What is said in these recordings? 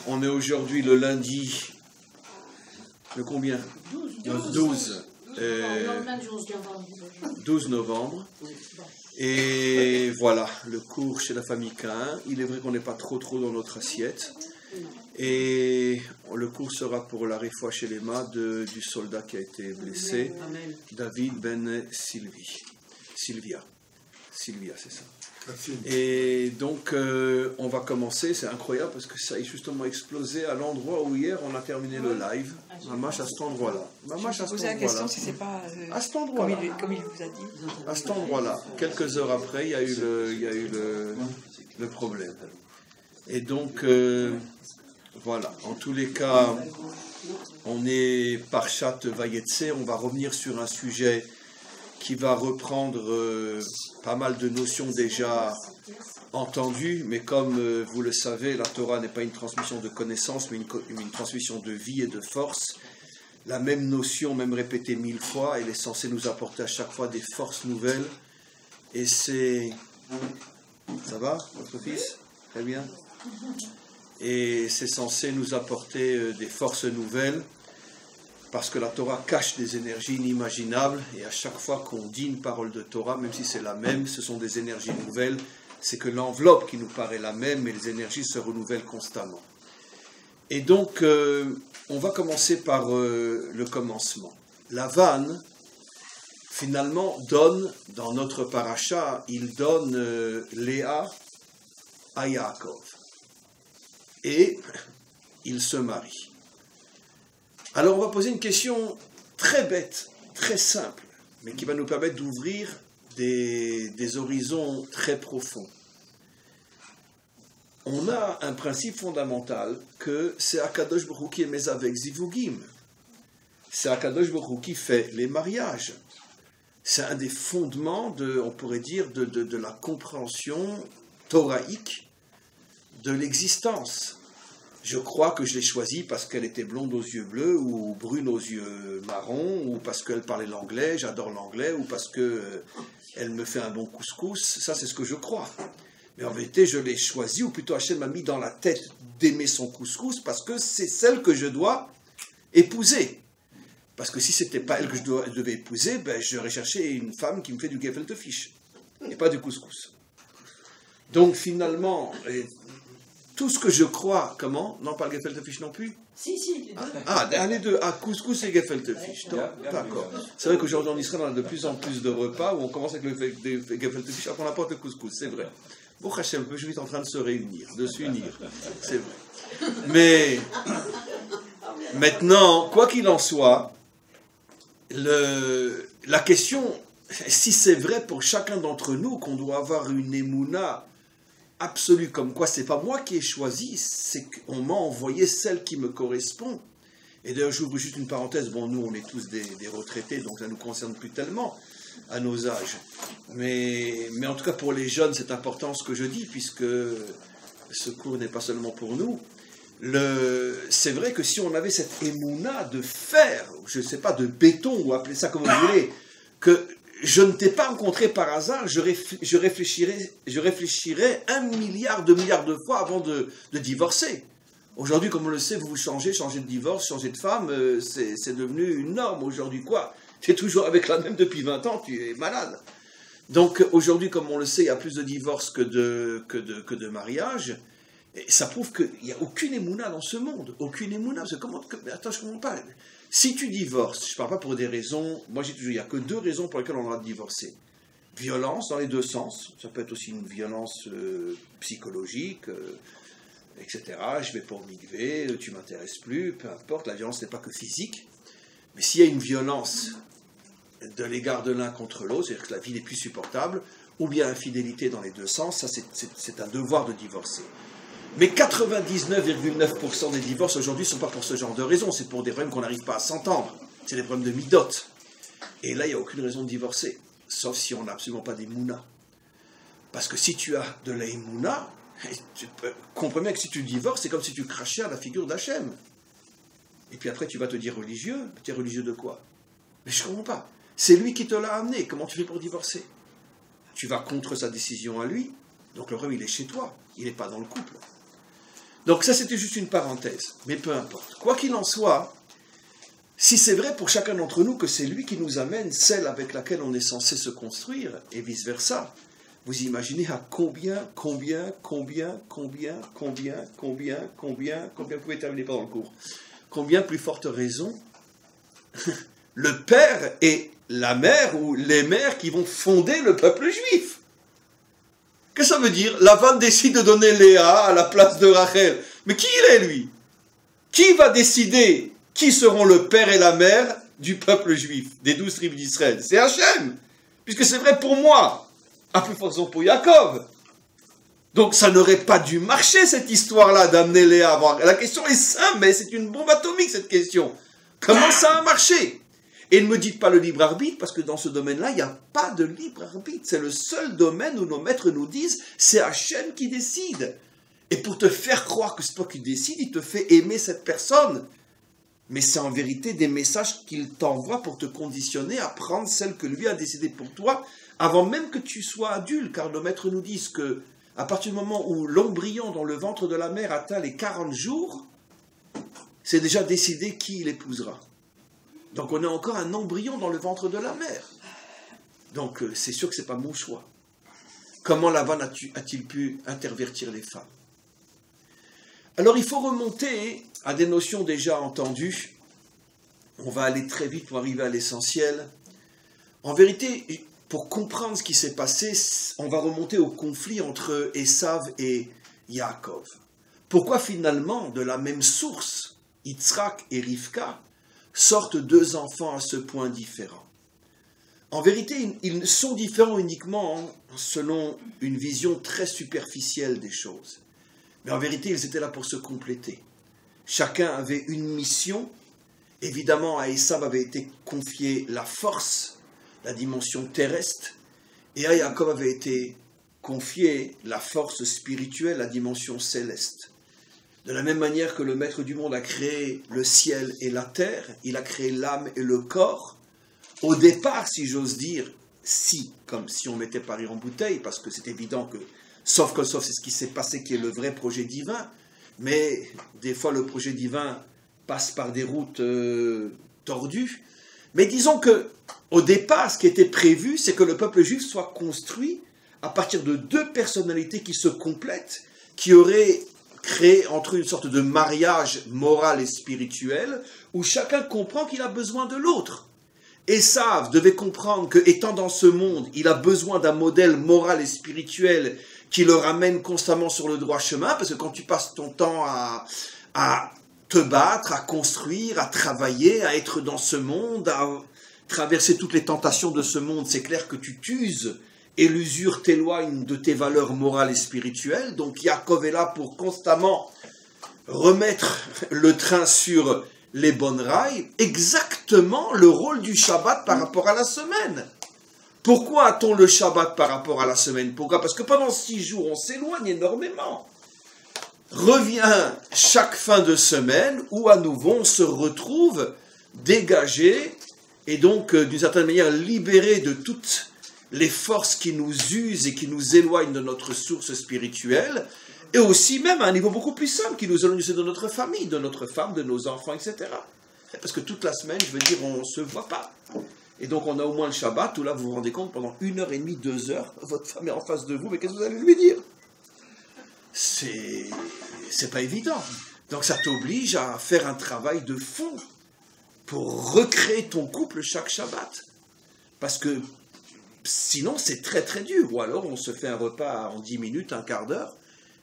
On est aujourd'hui le lundi, le combien? 12. 12 novembre. Et voilà, le cours chez la famille Cain. Il est vrai qu'on n'est pas trop dans notre assiette. Et le cours sera pour la réfoua chez les mains du soldat qui a été blessé, David Ben Sylvia, c'est ça. Et donc on va commencer, c'est incroyable parce que ça a justement explosé à l'endroit où hier on a terminé le live, Mamash à cet endroit-là. Je me posais la question si c'est pas à cet endroit-là. Comme il vous a dit. À cet endroit-là, quelques heures après, il y a eu le problème. Et donc voilà, en tous les cas, on est Parshat Vayetze, on va revenir sur un sujet qui va reprendre pas mal de notions déjà entendues, mais comme vous le savez, la Torah n'est pas une transmission de connaissances, mais une transmission de vie et de force. La même notion, même répétée 1000 fois, elle est censée nous apporter à chaque fois des forces nouvelles. Et c'est... Ça va, votre fils? Très bien. Et c'est censé nous apporter des forces nouvelles, parce que la Torah cache des énergies inimaginables, et à chaque fois qu'on dit une parole de Torah, même si c'est la même, ce sont des énergies nouvelles, c'est que l'enveloppe qui nous paraît la même, mais les énergies se renouvellent constamment. Et donc, on va commencer par le commencement. Lavan, finalement, donne, dans notre paracha, il donne Léa à Yaakov. Et il se marie. Alors on va poser une question très bête, très simple, mais qui va nous permettre d'ouvrir des horizons très profonds. On a un principe fondamental que c'est Akadosh Baruch Hu qui est mes avec Zivugim. C'est Akadosh Baruch Hu qui fait les mariages. C'est un des fondements, on pourrait dire, de la compréhension thoraïque de l'existence. Je crois que je l'ai choisie parce qu'elle était blonde aux yeux bleus, ou brune aux yeux marrons, ou parce qu'elle parlait l'anglais, j'adore l'anglais, ou parce qu'elle me fait un bon couscous. Ça, c'est ce que je crois. Mais en vérité, je l'ai choisie, ou plutôt Hachem m'a mis dans la tête d'aimer son couscous, parce que c'est celle que je dois épouser. Parce que si ce n'était pas elle que je devais épouser, ben, j'aurais cherché une femme qui me fait du gefilte fish, et pas du couscous. Donc finalement... Tout ce que je crois, comment? Non, pas le gefilte fish non plus? Si, les deux. Les deux. Couscous et gefilte fish. D'accord. C'est vrai qu'aujourd'hui en Israël, on a de plus en plus de repas où on commence avec le gefilte fish, après on apporte le couscous, c'est vrai. Bon, Hachem, je suis en train de se réunir, de s'unir, c'est vrai. Mais, maintenant, quoi qu'il en soit, la question, si c'est vrai pour chacun d'entre nous qu'on doit avoir une émouna absolue, comme quoi c'est pas moi qui ai choisi, c'est qu'on m'a envoyé celle qui me correspond. Et d'ailleurs, j'ouvre juste une parenthèse, bon, nous on est tous des retraités, donc ça ne nous concerne plus tellement à nos âges. Mais en tout cas pour les jeunes, c'est important ce que je dis, puisque ce cours n'est pas seulement pour nous. C'est vrai que si on avait cette émouna de fer, je ne sais pas, de béton, ou appelez ça comme vous voulez, que je ne t'ai pas rencontré par hasard, je réfléchirais 1 milliard de fois avant de divorcer. Aujourd'hui, comme on le sait, vous changez de divorce, changez de femme, c'est devenu une norme aujourd'hui, quoi. Tu es toujours avec la même depuis 20 ans, tu es malade. Donc aujourd'hui, comme on le sait, il y a plus de divorces que de mariages. Et ça prouve qu'il n'y a aucune émouna dans ce monde. Aucune émouna. Attends, je ne comprends pas. Si tu divorces, je ne parle pas pour des raisons, moi j'ai toujours, il n'y a que 2 raisons pour lesquelles on a divorcé. Violence dans les 2 sens, ça peut être aussi une violence psychologique, etc. Je vais pour migver, tu ne m'intéresses plus, peu importe, la violence n'est pas que physique. Mais s'il y a une violence de l'égard de l'un contre l'autre, c'est-à-dire que la vie n'est plus supportable, ou bien infidélité dans les 2 sens, ça c'est un devoir de divorcer. Mais 99,9% des divorces aujourd'hui ne sont pas pour ce genre de raisons, c'est pour des problèmes qu'on n'arrive pas à s'entendre. C'est des problèmes de midot. Et là, il n'y a aucune raison de divorcer, sauf si on n'a absolument pas des mounas. Parce que si tu as de la mouna, tu comprends bien que si tu divorces, c'est comme si tu crachais à la figure d'Hachem. Et puis après, tu vas te dire religieux. Tu es religieux de quoi? Mais je ne comprends pas. C'est lui qui te l'a amené. Comment tu fais pour divorcer? Tu vas contre sa décision à lui. Donc le problème, il est chez toi. Il n'est pas dans le couple. Donc ça, c'était juste une parenthèse, mais peu importe. Quoi qu'il en soit, si c'est vrai pour chacun d'entre nous que c'est lui qui nous amène celle avec laquelle on est censé se construire, et vice-versa, vous imaginez à combien vous pouvez terminer pendant le cours, combien plus forte raison le père et la mère ou les mères qui vont fonder le peuple juif. Qu'est-ce que ça veut dire? Lavan décide de donner Léa à la place de Rachel. Mais qui il est, lui? Qui va décider qui seront le père et la mère du peuple juif, des 12 tribus d'Israël? C'est Hachem, puisque c'est vrai pour moi, à plus forte raison pour Yaakov. Donc ça n'aurait pas dû marcher, cette histoire-là, d'amener Léa à voir. La question est simple, mais c'est une bombe atomique, cette question. Comment ça a marché? Et ne me dites pas le libre arbitre, parce que dans ce domaine-là, il n'y a pas de libre arbitre. C'est le seul domaine où nos maîtres nous disent, c'est Hachem qui décide. Et pour te faire croire que c'est toi qui décides, il te fait aimer cette personne. Mais c'est en vérité des messages qu'il t'envoie pour te conditionner à prendre celle que lui a décidée pour toi, avant même que tu sois adulte. Car nos maîtres nous disent que, à partir du moment où l'embryon dans le ventre de la mère atteint les 40 jours, c'est déjà décidé qui il épousera. Donc on a encore un embryon dans le ventre de la mère. Donc c'est sûr que ce n'est pas mon choix. Comment Lavan a-t-il pu intervertir les femmes? Alors il faut remonter à des notions déjà entendues. On va aller très vite pour arriver à l'essentiel. En vérité, pour comprendre ce qui s'est passé, on va remonter au conflit entre Esav et Yaakov. Pourquoi finalement, de la même source, Yitzhak et Rivka, sortent deux enfants à ce point différents? En vérité, ils sont différents uniquement selon une vision très superficielle des choses. Mais en vérité, ils étaient là pour se compléter. Chacun avait une mission. Évidemment, à Esav avait été confiée la force, la dimension terrestre, et à Yaakov avait été confiée la force spirituelle, la dimension céleste. De la même manière que le maître du monde a créé le ciel et la terre, il a créé l'âme et le corps. Au départ, si j'ose dire, comme si on mettait Paris en bouteille, parce que c'est évident que, sauf c'est ce qui s'est passé qui est le vrai projet divin, mais des fois le projet divin passe par des routes tordues. Mais disons que, au départ, ce qui était prévu, c'est que le peuple juif soit construit à partir de deux personnalités qui se complètent, qui auraient créé entre eux une sorte de mariage moral et spirituel, où chacun comprend qu'il a besoin de l'autre. Esav devait comprendre que, étant dans ce monde, il a besoin d'un modèle moral et spirituel qui le ramène constamment sur le droit chemin, parce que quand tu passes ton temps à te battre, à construire, à travailler, à être dans ce monde, à traverser toutes les tentations de ce monde, c'est clair que tu t'uses et l'usure t'éloigne de tes valeurs morales et spirituelles. Donc Yaakov est là pour constamment remettre le train sur les bonnes rails, exactement le rôle du Shabbat par rapport à la semaine. Pourquoi a-t-on le Shabbat par rapport à la semaine? Pourquoi? Parce que pendant 6 jours, on s'éloigne énormément. Revient chaque fin de semaine où à nouveau on se retrouve dégagé et donc d'une certaine manière libéré de toutes les forces qui nous usent et qui nous éloignent de notre source spirituelle, et aussi même à un niveau beaucoup plus simple, qui nous éloigne de notre famille, de notre femme, de nos enfants, etc. Parce que toute la semaine, je veux dire, on ne se voit pas. Et donc on a au moins le Shabbat, où là vous vous rendez compte, pendant 1h30, 2 heures, votre femme est en face de vous, mais qu'est-ce que vous allez lui dire? C'est pas évident. Donc ça t'oblige à faire un travail de fond pour recréer ton couple chaque Shabbat. Parce que sinon, c'est très très dur. Ou alors, on se fait un repas en 10 minutes, un quart d'heure.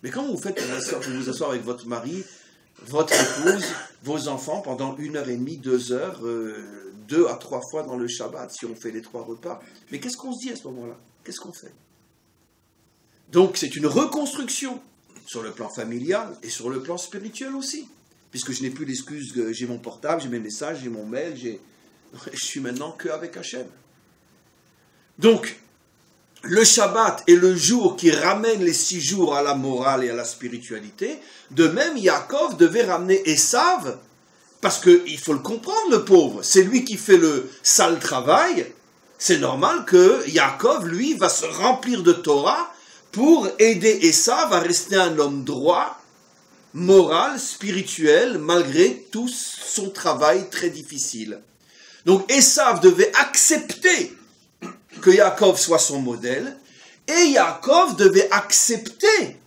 Mais quand vous faites vous asseoir avec votre mari, votre épouse, vos enfants, pendant 1h30, 2 heures, 2 à 3 fois dans le Shabbat, si on fait les 3 repas, mais qu'est-ce qu'on se dit à ce moment-là? Qu'est-ce qu'on fait? Donc, c'est une reconstruction sur le plan familial et sur le plan spirituel aussi. Puisque je n'ai plus l'excuse que j'ai mon portable, j'ai mes messages, j'ai mon mail, je suis maintenant qu'avec Hachem. Donc, le Shabbat est le jour qui ramène les 6 jours à la morale et à la spiritualité. De même, Yaakov devait ramener Esav, parce qu'il faut le comprendre, le pauvre. C'est lui qui fait le sale travail. C'est normal que Yaakov, lui, va se remplir de Torah pour aider Esav à rester un homme droit moral, spirituel, malgré tout son travail très difficile. Donc Esav devait accepter que Yaakov soit son modèle, et Yaakov devait accepter,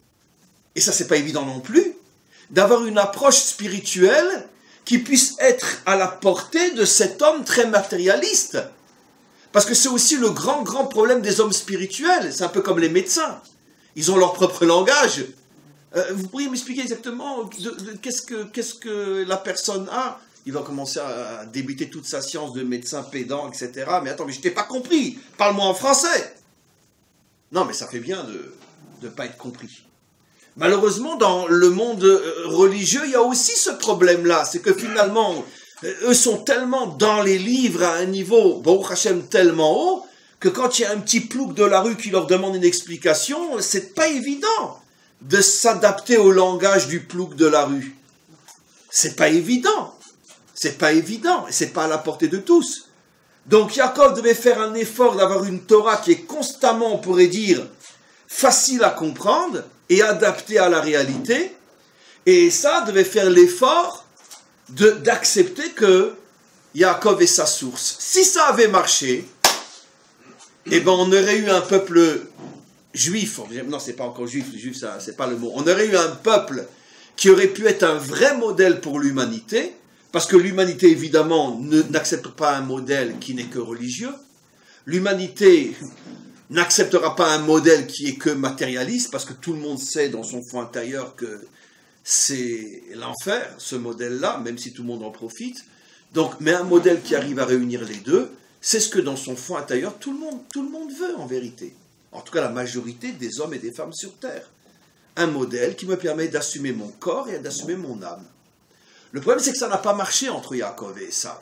et ça c'est pas évident non plus, d'avoir une approche spirituelle qui puisse être à la portée de cet homme très matérialiste. Parce que c'est aussi le grand problème des hommes spirituels. C'est un peu comme les médecins. Ils ont leur propre langage. Vous pourriez m'expliquer exactement qu'est-ce que la personne a? Il va commencer à débuter toute sa science de médecin pédant, etc. Mais attends, mais je t'ai pas compris. Parle-moi en français. Non, mais ça fait bien de ne pas être compris. Malheureusement, dans le monde religieux, il y a aussi ce problème-là. C'est que finalement, eux sont tellement dans les livres à un niveau, Baruch Hashem, tellement haut, que quand il y a un petit plouc de la rue qui leur demande une explication, c'est pas évident de s'adapter au langage du plouc de la rue. C'est pas évident. C'est pas évident. Et c'est pas à la portée de tous. Donc Yaakov devait faire un effort d'avoir une Torah qui est constamment, on pourrait dire, facile à comprendre et adaptée à la réalité. Et ça devait faire l'effort d'accepter que Yaakov est sa source. Si ça avait marché, eh ben on aurait eu un peuple juif. Non, c'est pas encore juif, ça, c'est pas le mot. On aurait eu un peuple qui aurait pu être un vrai modèle pour l'humanité, parce que l'humanité, évidemment, n'accepte pas un modèle qui n'est que religieux. L'humanité n'acceptera pas un modèle qui est que matérialiste, parce que tout le monde sait dans son fond intérieur que c'est l'enfer, ce modèle-là, même si tout le monde en profite. Donc, mais un modèle qui arrive à réunir les deux, c'est ce que dans son fond intérieur, tout le monde veut en vérité. En tout cas, la majorité des hommes et des femmes sur Terre. Un modèle qui me permet d'assumer mon corps et d'assumer mon âme. Le problème, c'est que ça n'a pas marché entre Yaakov et Esav.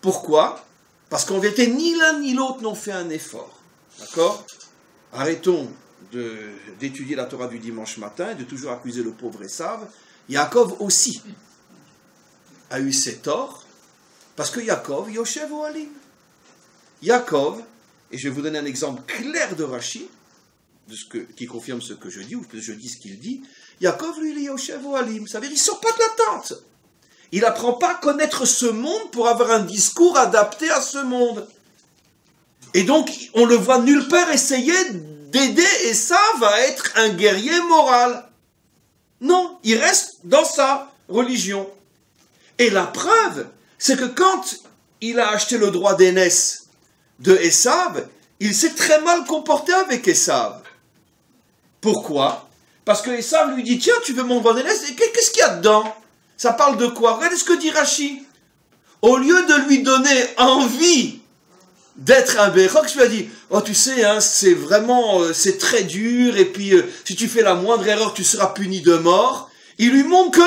Pourquoi? Parce qu'en vérité, ni l'un ni l'autre n'ont fait un effort. D'accord? Arrêtons d'étudier la Torah du dimanche matin et de toujours accuser le pauvre Esav. Yaakov aussi a eu ses torts, parce que Yaakov, Yoshev Ohalim. Yaakov, et je vais vous donner un exemple clair de Rashi, qui confirme ce que je dis, ou que je dis ce qu'il dit. Yaakov, lui, il est Yoshev Ohalim. Ça veut dire, il ne sort pas de la tente. Il n'apprend pas à connaître ce monde pour avoir un discours adapté à ce monde. Et donc, on le voit nulle part essayer d'aider Esav à être un guerrier moral. Non, il reste dans sa religion. Et la preuve, c'est que quand il a acheté le droit d'aînesse de Esav, il s'est très mal comporté avec Esav. Pourquoi? Parce que Esav lui dit, tiens, tu veux mon droit d'aînesse? Qu'est-ce qu'il y a dedans? Ça parle de quoi? Regardez ce que dit Rashi. Au lieu de lui donner envie d'être un Bérok, je lui ai dit, oh tu sais, hein, c'est vraiment, c'est très dur, et puis si tu fais la moindre erreur, tu seras puni de mort. Il lui montre que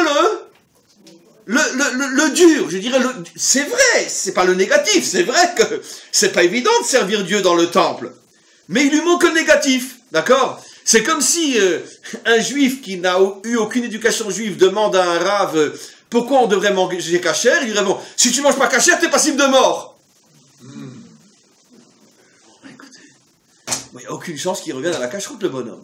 le dur, je dirais, c'est vrai, c'est pas le négatif, c'est vrai que c'est pas évident de servir Dieu dans le temple, mais il lui manque le négatif, d'accord? C'est comme si un juif qui n'a eu aucune éducation juive demande à un rave pourquoi on devrait manger kasher, il lui répond, si tu manges pas kasher, t'es passible de mort. Écoutez, il n'y a aucune chance qu'il revienne à la cache-route, le bonhomme.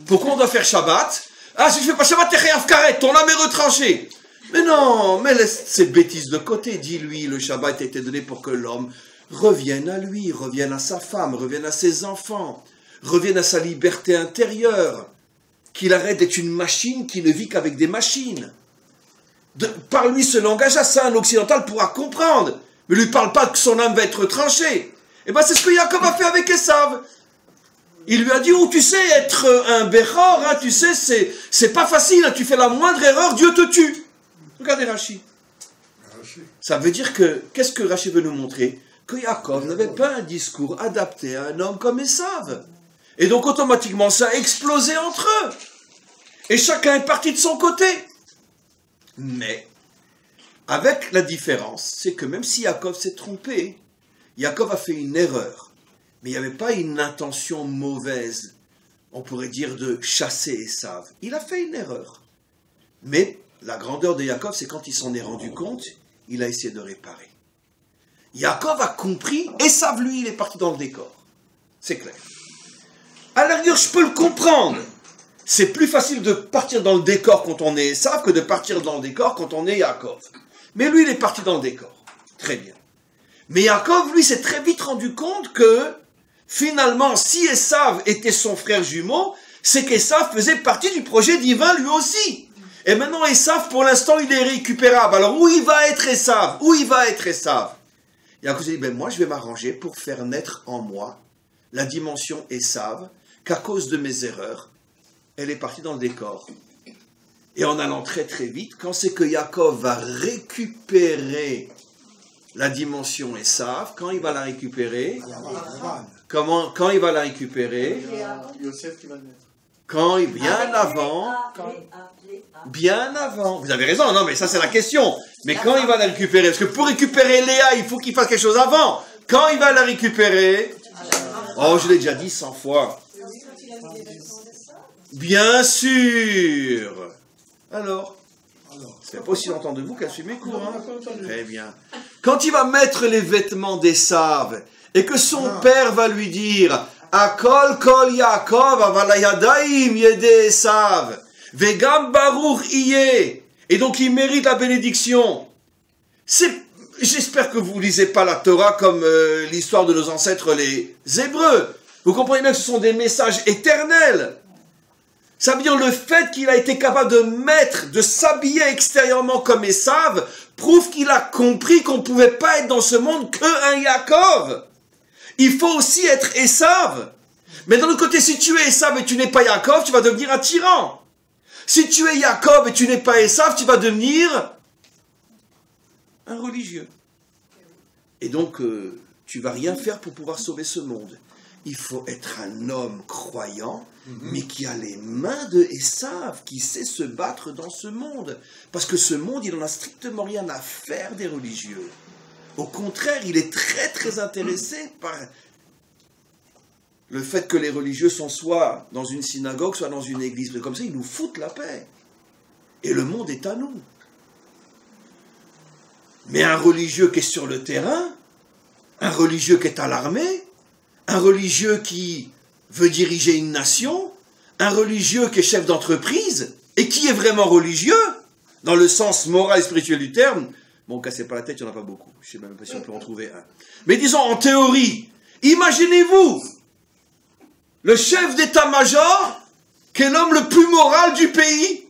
Pourquoi on doit faire Shabbat? Ah, si tu fais pas Shabbat, t'es rien karet, ton âme est retranchée. Mais non, mais laisse ces bêtises de côté. Dis-lui, le Shabbat a été donné pour que l'homme revienne à lui, revienne à sa femme, revienne à ses enfants, revienne à sa liberté intérieure, qu'il arrête d'être une machine qui ne vit qu'avec des machines. Parle-lui ce langage-là, ça un occidental pourra comprendre, mais lui parle pas que son âme va être tranchée. Et bien c'est ce que Yaakov a fait avec Esav. Il lui a dit, oh tu sais, être un Bechor, hein, tu sais, c'est pas facile, hein, tu fais la moindre erreur, Dieu te tue. Regardez Rashi. Ça veut dire que, qu'est-ce que Rashi veut nous montrer? Que Yaakov n'avait pas un discours adapté à un homme comme Esav. Et donc automatiquement ça a explosé entre eux. Et chacun est parti de son côté. Mais, avec la différence, c'est que même si Yaakov s'est trompé, Yaakov a fait une erreur. Mais il n'y avait pas une intention mauvaise, on pourrait dire, de chasser Esav. Il a fait une erreur. Mais la grandeur de Yaakov, c'est quand il s'en est rendu compte, il a essayé de réparer. Yaakov a compris, Esav, lui, il est parti dans le décor. C'est clair. À la rigueur, je peux le comprendre. c'est plus facile de partir dans le décor quand on est Esav que de partir dans le décor quand on est Yaakov. Mais lui, il est parti dans le décor. Très bien. Mais Yaakov, lui, s'est très vite rendu compte que, finalement, si Esav était son frère jumeau, c'est qu'Esav faisait partie du projet divin lui aussi. Et maintenant, Esav, pour l'instant, il est récupérable. Alors, où il va être Esav? Où il va être Esav? Yaakov s'est dit, ben moi, je vais m'arranger pour faire naître en moi la dimension Esav, qu'à cause de mes erreurs, elle est partie dans le décor. Et en allant très très vite, quand c'est que Yaakov va récupérer la dimension Esav, quand il va la récupérer, quand il va la récupérer, quand il, bien avant, vous avez raison, non mais ça c'est la question, mais quand il va la récupérer, parce que pour récupérer Léa, il faut qu'il fasse quelque chose avant, quand il va la récupérer, oh je l'ai déjà dit 100 fois, bien sûr. Alors, c'est pas aussi longtemps de vous qu'à suivre mes cours, hein? Très bien. Quand il va mettre les vêtements d'Esav, et que son père va lui dire, Akol kol Yaakov, avalayadaim yede Esav, vegam baruch iye, et donc il mérite la bénédiction. J'espère que vous lisez pas la Torah comme l'histoire de nos ancêtres les Hébreux. Vous comprenez bien que ce sont des messages éternels. Ça veut dire le fait qu'il a été capable de s'habiller extérieurement comme Esav, prouve qu'il a compris qu'on ne pouvait pas être dans ce monde qu'un Yaakov. Il faut aussi être Esav. Mais d'un autre côté, si tu es Esav et tu n'es pas Yaakov, tu vas devenir un tyran. Si tu es Yaakov et tu n'es pas Esav, tu vas devenir un religieux. Et donc, tu vas rien faire pour pouvoir sauver ce monde. Il faut être un homme croyant, mais qui a les mains de Esav, qui sait se battre dans ce monde. Parce que ce monde, il n'en a strictement rien à faire des religieux. Au contraire, il est très très intéressé par le fait que les religieux sont soit dans une synagogue, soit dans une église. Mais comme ça, ils nous foutent la paix. Et le monde est à nous. Mais un religieux qui est sur le terrain, un religieux qui est à l'armée, un religieux qui veut diriger une nation, un religieux qui est chef d'entreprise, et qui est vraiment religieux, dans le sens moral et spirituel du terme, bon, cassez pas la tête, il n'y en a pas beaucoup, je ne sais même pas si on peut en trouver un. Mais disons, en théorie, imaginez-vous, le chef d'état-major, qui est l'homme le plus moral du pays,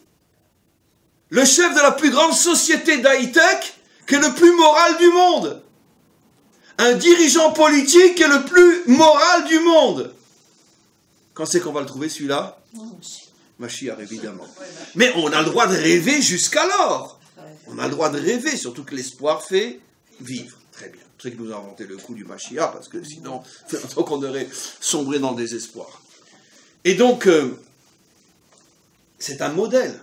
le chef de la plus grande société d'high-tech, qui est le plus moral du monde, un dirigeant politique qui est le plus moral du monde. Quand c'est qu'on va le trouver celui-là? Mashiach, évidemment. Mais on a le droit de rêver jusqu'alors. On a le droit de rêver, surtout que l'espoir fait vivre. Très bien. C'est pour ça qu'ils nous ont inventé le coup du Mashiach, parce que sinon, fait longtemps qu'on aurait sombré dans le désespoir. Et donc, c'est un modèle.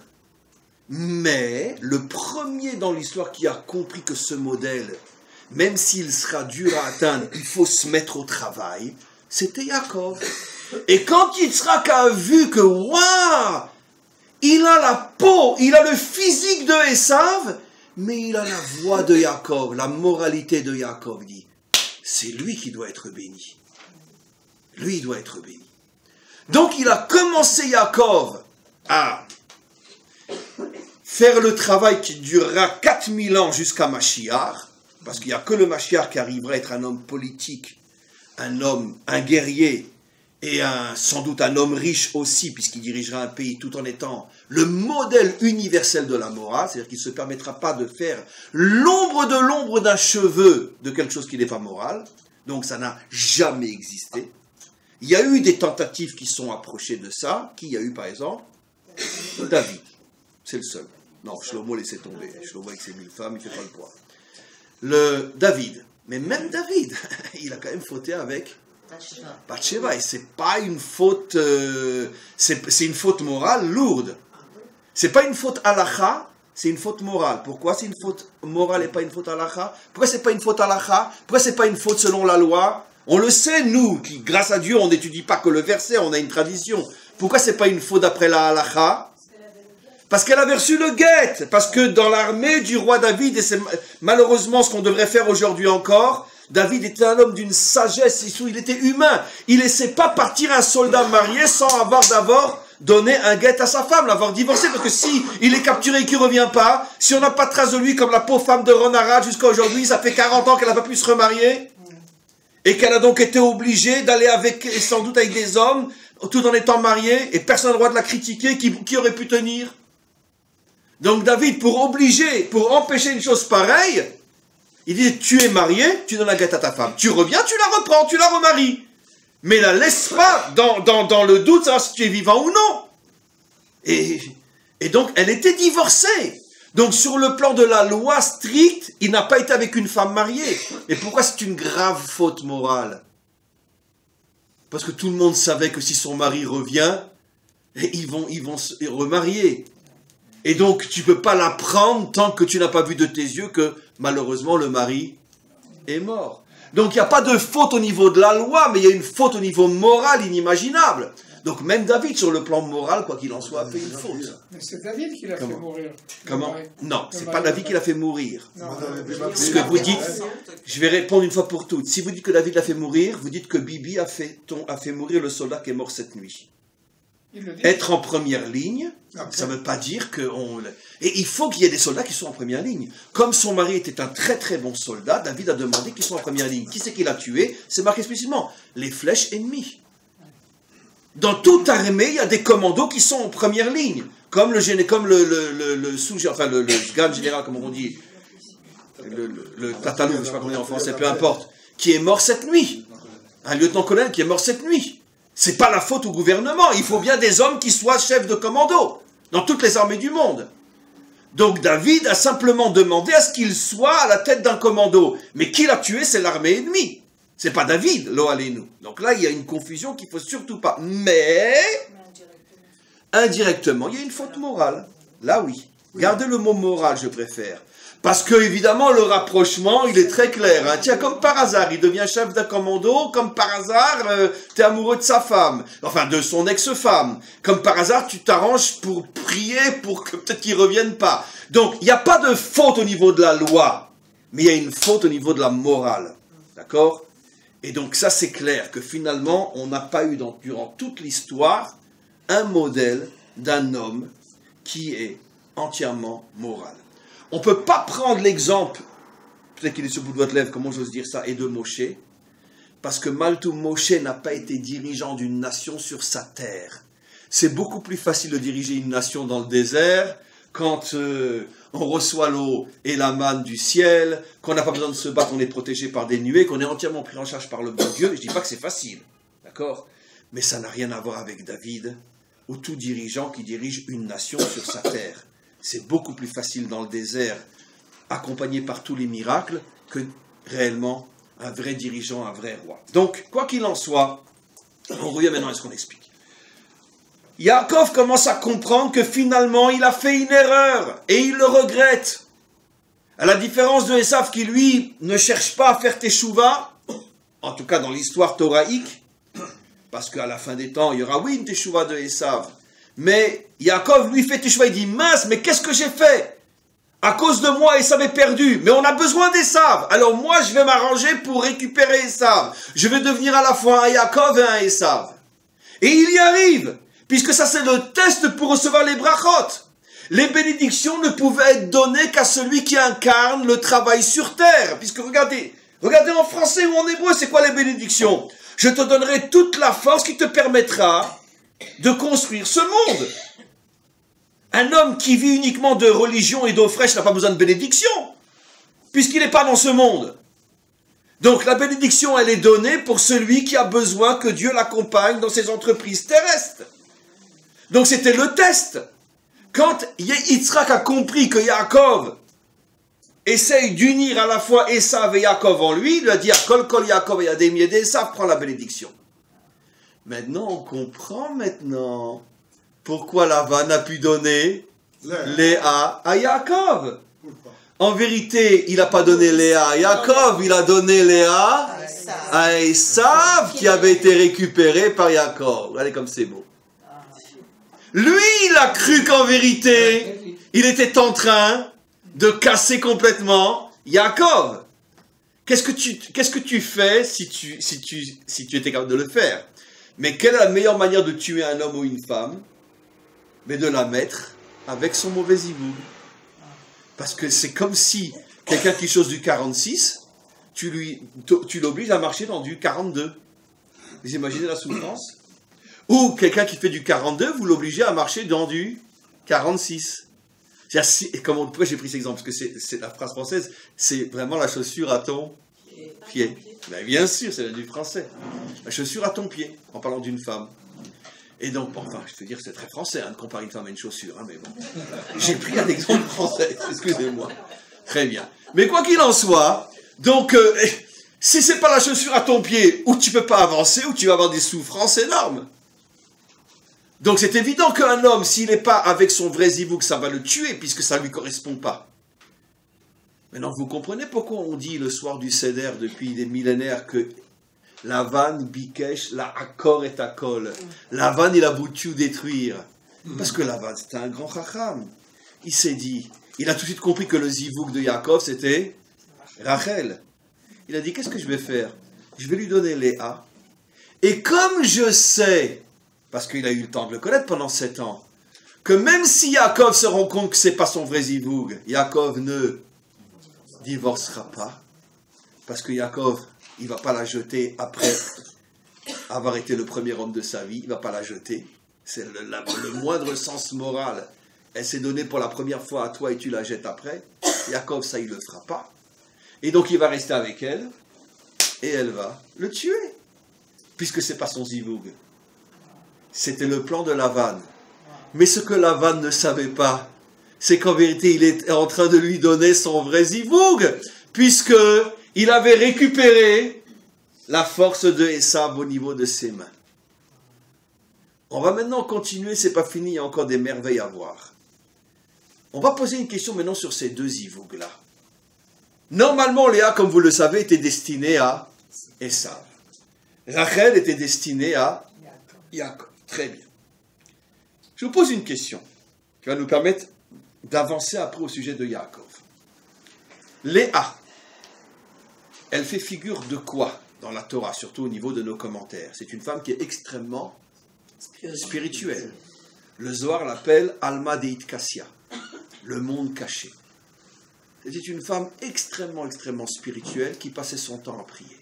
Mais le premier dans l'histoire qui a compris que ce modèle, même s'il sera dur à atteindre, il faut se mettre au travail, c'était Yaakov. Et quand il sera qu'a vu que, waouh, il a la peau, il a le physique de Esav, mais il a la voix de Yaakov, la moralité de Yaakov, dit, c'est lui qui doit être béni. Lui, il doit être béni. Donc il a commencé, Yaakov, à faire le travail qui durera 4000 ans jusqu'à Mashiach, parce qu'il n'y a que le Mashiach qui arrivera à être un homme politique, un guerrier, et sans doute un homme riche aussi, puisqu'il dirigera un pays tout en étant le modèle universel de la morale, c'est-à-dire qu'il ne se permettra pas de faire l'ombre d'un cheveu de quelque chose qui n'est pas moral, donc ça n'a jamais existé. Il y a eu des tentatives qui sont approchées de ça, qui y a eu par exemple David, c'est le seul. Non, Shlomo laissez tomber, Shlomo avec ses 1000 femmes, il ne fait pas le poids. Le David, mais même David, il a quand même fauté avec Bathsheba, et c'est pas une faute, c'est une faute morale lourde. C'est pas une faute halakha, c'est une faute morale. Pourquoi c'est une faute morale et pas une faute halakha? Pourquoi c'est pas une faute halakha? Pourquoi c'est pas une faute selon la loi? On le sait, nous, qui, grâce à Dieu, on n'étudie pas que le verset, on a une tradition. Pourquoi c'est pas une faute d'après la halakha? Parce qu'elle avait reçu le guet, parce que dans l'armée du roi David, et c'est malheureusement ce qu'on devrait faire aujourd'hui encore, David était un homme d'une sagesse, il était humain. Il ne laissait pas partir un soldat marié sans avoir d'abord donner un guet à sa femme, l'avoir divorcé, parce que si il est capturé et qu'il ne revient pas, si on n'a pas de trace de lui, comme la pauvre femme de Ron Arad jusqu'à aujourd'hui, ça fait 40 ans qu'elle n'a pas pu se remarier, et qu'elle a donc été obligée d'aller avec, sans doute avec des hommes, tout en étant mariée, et personne n'a le droit de la critiquer, qui aurait pu tenir? Donc David, pour empêcher une chose pareille, il dit, tu es marié, tu donnes un guet à ta femme. Tu reviens, tu la reprends, tu la remaries. Mais la laisse pas dans le doute, savoir si tu es vivant ou non. Et donc, elle était divorcée. Donc, sur le plan de la loi stricte, il n'a pas été avec une femme mariée. Et pourquoi c'est une grave faute morale? Parce que tout le monde savait que si son mari revient, ils vont se remarier. Et donc, tu ne peux pas la prendre tant que tu n'as pas vu de tes yeux que, malheureusement, le mari est mort. Donc, il n'y a pas de faute au niveau de la loi, mais il y a une faute au niveau moral inimaginable. Donc, même David, sur le plan moral, quoi qu'il en soit, a fait une faute. Mais c'est David qui l'a fait mourir. Comment? Non, c'est pas David qui l'a fait mourir. Ce que vous dites, je vais répondre une fois pour toutes. Si vous dites que David l'a fait mourir, vous dites que Bibi a fait mourir le soldat qui est mort cette nuit. Être en première ligne, ça ne veut pas dire que... Et il faut qu'il y ait des soldats qui sont en première ligne. Comme son mari était un très très bon soldat, David a demandé qu'ils soient en première ligne. Qui c'est qui l'a tué? C'est marqué explicitement. Les flèches ennemies. Dans toute armée, il y a des commandos qui sont en première ligne. Comme le sgan général, comme on dit. Le tatalou, je ne sais pas comment on dit en français, peu importe. Qui est mort cette nuit. Un lieutenant-colonel qui est mort cette nuit. C'est pas la faute au gouvernement. Il faut bien des hommes qui soient chefs de commando dans toutes les armées du monde. Donc David a simplement demandé à ce qu'il soit à la tête d'un commando. Mais qui l'a tué, c'est l'armée ennemie. C'est pas David, lo alenu. Donc là, il y a une confusion qu'il faut surtout pas. Mais indirectement, il y a une faute morale. Là, oui. Gardez le mot moral, je préfère. Parce que, évidemment, le rapprochement, il est très clair. Hein. Tiens, comme par hasard, il devient chef d'un commando. Comme par hasard, tu es amoureux de sa femme. Enfin, de son ex-femme. Comme par hasard, tu t'arranges pour prier pour que peut-être qu'il ne revienne pas. Donc, il n'y a pas de faute au niveau de la loi. Mais il y a une faute au niveau de la morale. D'accord? Et donc, ça, c'est clair que finalement, on n'a pas eu, durant toute l'histoire, un modèle d'un homme qui est entièrement moral. On ne peut pas prendre l'exemple, peut-être qu'il est sur le bout de votre lèvre, comment j'ose dire ça, et de Moshe, parce que malgré tout, Moshe n'a pas été dirigeant d'une nation sur sa terre. C'est beaucoup plus facile de diriger une nation dans le désert quand on reçoit l'eau et la manne du ciel, qu'on n'a pas besoin de se battre, on est protégé par des nuées, qu'on est entièrement pris en charge par le bon Dieu. Je ne dis pas que c'est facile, d'accord? Mais ça n'a rien à voir avec David, ou tout dirigeant qui dirige une nation sur sa terre. C'est beaucoup plus facile dans le désert, accompagné par tous les miracles, que réellement un vrai dirigeant, un vrai roi. Donc, quoi qu'il en soit, on revient maintenant à ce qu'on explique. Yaakov commence à comprendre que finalement, il a fait une erreur, et il le regrette. À la différence de Esav qui, lui, ne cherche pas à faire teshuva, en tout cas dans l'histoire thoraïque, parce qu'à la fin des temps, il y aura, oui, une teshuva de Esav, mais Yaakov, lui, fait teshuva, il dit, mince, mais qu'est-ce que j'ai fait? À cause de moi, Esav est perdu, mais on a besoin d'Esav. Alors moi, je vais m'arranger pour récupérer Esav. Je vais devenir à la fois un Yaakov et un Esav. Et il y arrive, puisque ça c'est le test pour recevoir les brachot. Les bénédictions ne pouvaient être données qu'à celui qui incarne le travail sur terre. Puisque regardez en français ou en hébreu, c'est quoi les bénédictions? Je te donnerai toute la force qui te permettra de construire ce monde. Un homme qui vit uniquement de religion et d'eau fraîche n'a pas besoin de bénédiction, puisqu'il n'est pas dans ce monde. Donc la bénédiction, elle est donnée pour celui qui a besoin que Dieu l'accompagne dans ses entreprises terrestres. Donc c'était le test. Quand Yitzhak a compris que Yaakov essaye d'unir à la fois Esav et Yaakov en lui, il lui a dit « Kol kol Yaakov et Yadem Yedé Esav, prends la bénédiction ». Maintenant, on comprend pourquoi Lavan a pu donner Léa à Yaakov. En vérité, il n'a pas donné Léa à Yaakov, il a donné Léa à Esav qui avait été récupéré par Yaakov. Regardez comme c'est beau. Lui, il a cru qu'en vérité, il était en train de casser complètement Yaakov. Qu'est-ce que tu fais si tu étais capable de le faire? Mais quelle est la meilleure manière de tuer un homme ou une femme? mais de la mettre avec son mauvais zivoug. Parce que c'est comme si quelqu'un qui chose du 46, tu l'obliges à marcher dans du 42. Vous imaginez la souffrance? Ou quelqu'un qui fait du 42, vous l'obligez à marcher dans du 46. Pourquoi j'ai pris cet exemple? Parce que c'est la phrase française, c'est vraiment la chaussure à ton pied. Ben bien sûr, c'est du français. La chaussure à ton pied, en parlant d'une femme. Et donc, enfin, je peux dire que c'est très français de comparer une femme à une chaussure, mais bon. J'ai pris un exemple français, excusez-moi. Très bien. Mais quoi qu'il en soit, donc, si c'est pas la chaussure à ton pied, ou tu peux pas avancer, ou tu vas avoir des souffrances énormes. Donc c'est évident qu'un homme, s'il n'est pas avec son vrai zivoug, ça va le tuer, puisque ça ne lui correspond pas. Maintenant, vous comprenez pourquoi on dit le soir du Seder, depuis des millénaires, que Lavan, Bikesh, la Akor et Akol. Lavan, il a voulu tout détruire. Parce que Lavan, c'était un grand chacham. Il s'est dit, il a tout de suite compris que le zivoug de Yaakov, c'était Rachel. Il a dit, qu'est-ce que je vais faire? Je vais lui donner Léa. Et comme je sais, parce qu'il a eu le temps de le connaître pendant 7 ans, que même si Yaakov se rend compte que ce n'est pas son vrai zivoug, Yaakov ne divorcera pas, parce que Yaakov, il ne va pas la jeter après avoir été le premier homme de sa vie, il ne va pas la jeter. C'est le moindre sens moral. Elle s'est donnée pour la première fois à toi et tu la jettes après. Yaakov, ça, il ne le fera pas. Et donc, il va rester avec elle, et elle va le tuer, puisque ce n'est pas son zivoug. C'était le plan de Lavan. Mais ce que Lavan ne savait pas, c'est qu'en vérité, il est en train de lui donner son vrai zivoug, puisqu'il avait récupéré la force de Esav au niveau de ses mains. On va maintenant continuer, c'est pas fini, il y a encore des merveilles à voir. On va poser une question maintenant sur ces deux zivougs-là. Normalement, Léa, comme vous le savez, était destinée à Esav. Rachel était destinée à Yaakov. Très bien. Je vous pose une question qui va nous permettre d'avancer après au sujet de Yaakov. Léa, elle fait figure de quoi dans la Torah, surtout au niveau de nos commentaires? C'est une femme qui est extrêmement spirituelle. Le Zohar l'appelle Alma Deit Kassia, le monde caché. C'était une femme extrêmement spirituelle qui passait son temps à prier.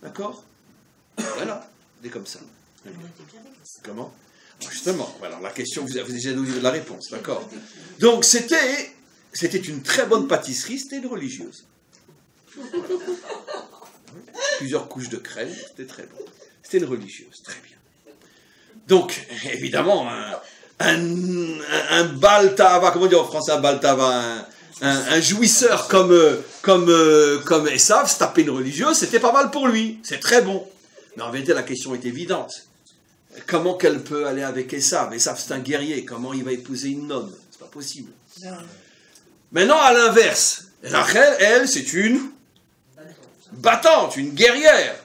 D'accord? Voilà, c'est comme ça. Comment? Justement, voilà, la question, vous avez déjà donné la réponse, d'accord? Donc, c'était une très bonne pâtisserie, c'était une religieuse. Voilà. Plusieurs couches de crème, c'était très bon. C'était une religieuse, très bien. Donc, évidemment, un baltava, comment dire en français un baltava, un jouisseur comme Esav, se taper une religieuse, c'était pas mal pour lui, c'est très bon. Mais en vérité, la question est évidente. Comment qu'elle peut aller avec Esav? Esav, c'est un guerrier. Comment il va épouser une nonne? C'est pas possible. Non. Maintenant, à l'inverse, Rachel, elle, c'est une battante, une guerrière.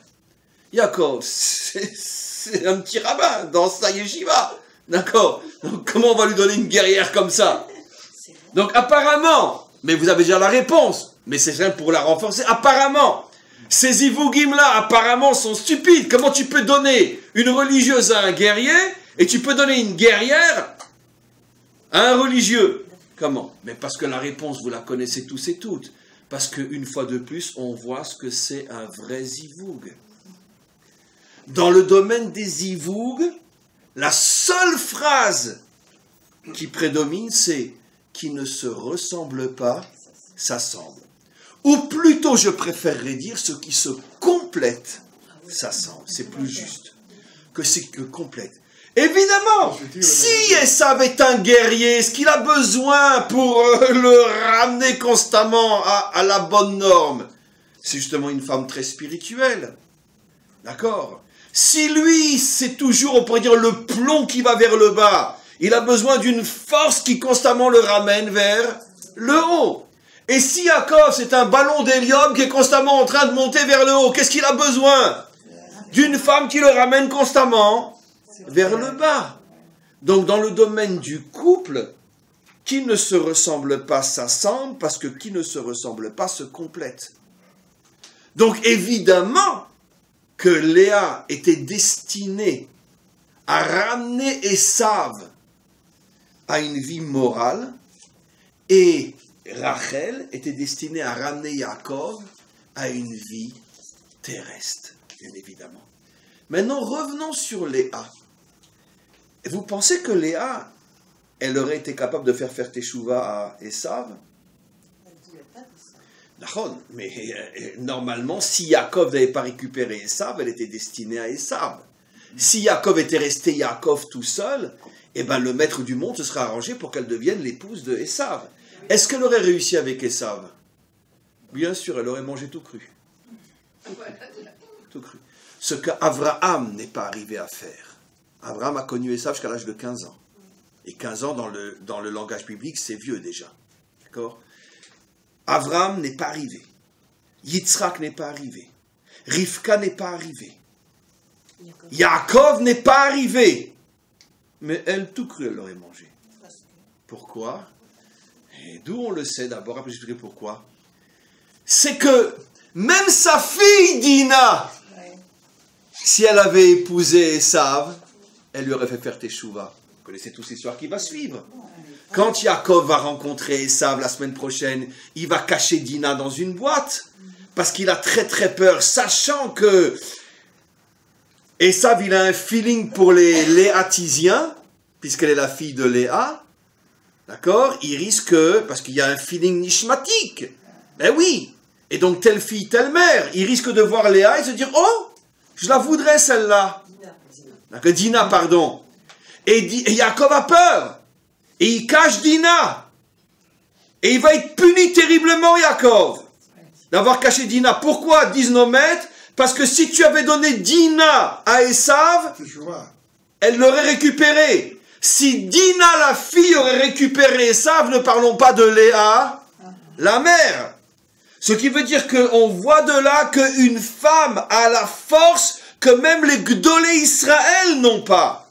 Yaakov, c'est un petit rabbin dans sa yeshiva. D'accord? Donc, comment on va lui donner une guerrière comme ça? Donc, apparemment, mais vous avez déjà la réponse, mais c'est rien pour la renforcer, apparemment, ces zivougim-là, apparemment, sont stupides. Comment tu peux donner une religieuse à un guerrier et tu peux donner une guerrière à un religieux? Comment? Mais parce que la réponse, vous la connaissez tous et toutes. Parce qu'une fois de plus, on voit ce que c'est un vrai zivoug. Dans le domaine des zivougs, la seule phrase qui prédomine, c'est « qui ne se ressemble pas, s'assemble ». Ou plutôt, je préférerais dire, ce qui se complète, s'assemble. C'est plus juste que ce que complète. Évidemment, si Esav est un guerrier, ce qu'il a besoin pour le ramener constamment à la bonne norme, c'est justement une femme très spirituelle. D'accord? Si lui, c'est toujours, on pourrait dire, le plomb qui va vers le bas, il a besoin d'une force qui constamment le ramène vers le haut. Et si Yaakov, c'est un ballon d'hélium qui est constamment en train de monter vers le haut, qu'est-ce qu'il a besoin? D'une femme qui le ramène constamment vers le bas. Donc, dans le domaine du couple, qui ne se ressemble pas s'assemble, parce que qui ne se ressemble pas se complète. Donc, évidemment que Léa était destinée à ramener Esav à une vie morale, et Rachel était destinée à ramener Yaakov à une vie terrestre, bien évidemment. Maintenant, revenons sur Léa. Vous pensez que Léa, elle aurait été capable de faire Teshuvah à Esav? D'accord, mais normalement, si Yaakov n'avait pas récupéré Esav, elle était destinée à Esav. Si Yaakov était resté Yaakov tout seul, eh ben le maître du monde se serait arrangé pour qu'elle devienne l'épouse de Esav. Est-ce qu'elle aurait réussi avec Esav? Bien sûr, elle aurait mangé tout cru. Tout cru. Ce qu'Abraham n'est pas arrivé à faire. Abraham a connu Esav jusqu'à l'âge de 15 ans. Et 15 ans, dans le langage biblique, c'est vieux déjà. D'accord? Abraham n'est pas arrivé. Yitzhak n'est pas arrivé. Rivka n'est pas arrivé. Yaakov n'est pas arrivé. Mais elle, tout cru, elle l'aurait mangé. Pourquoi? Et d'où on le sait d'abord, après j'expliquerai pourquoi. C'est que même sa fille Dina, si elle avait épousé Esav, elle lui aurait fait faire Teshuvah. Vous connaissez tous l'histoire qui va suivre. Quand Yaakov va rencontrer Esav la semaine prochaine, il va cacher Dina dans une boîte, parce qu'il a très très peur, sachant que Esav, il a un feeling pour les Léatisiens, puisqu'elle est la fille de Léa, d'accord? Il risque, parce qu'il y a un feeling nishmatique, ben oui, et donc telle fille, telle mère, il risque de voir Léa et se dire, oh, je la voudrais celle-là. Dina, pardon. Et Yaakov a peur. Et il cache Dina. Et il va être puni terriblement, Yaakov, d'avoir caché Dina. Pourquoi, disent nos maîtres? Parce que si tu avais donné Dina à Esav, elle l'aurait récupérée. Si Dina, la fille, aurait récupéré Esav, ne parlons pas de Léa, la mère. Ce qui veut dire qu'on voit de là qu'une femme a la force que même les Gdolé Israël n'ont pas.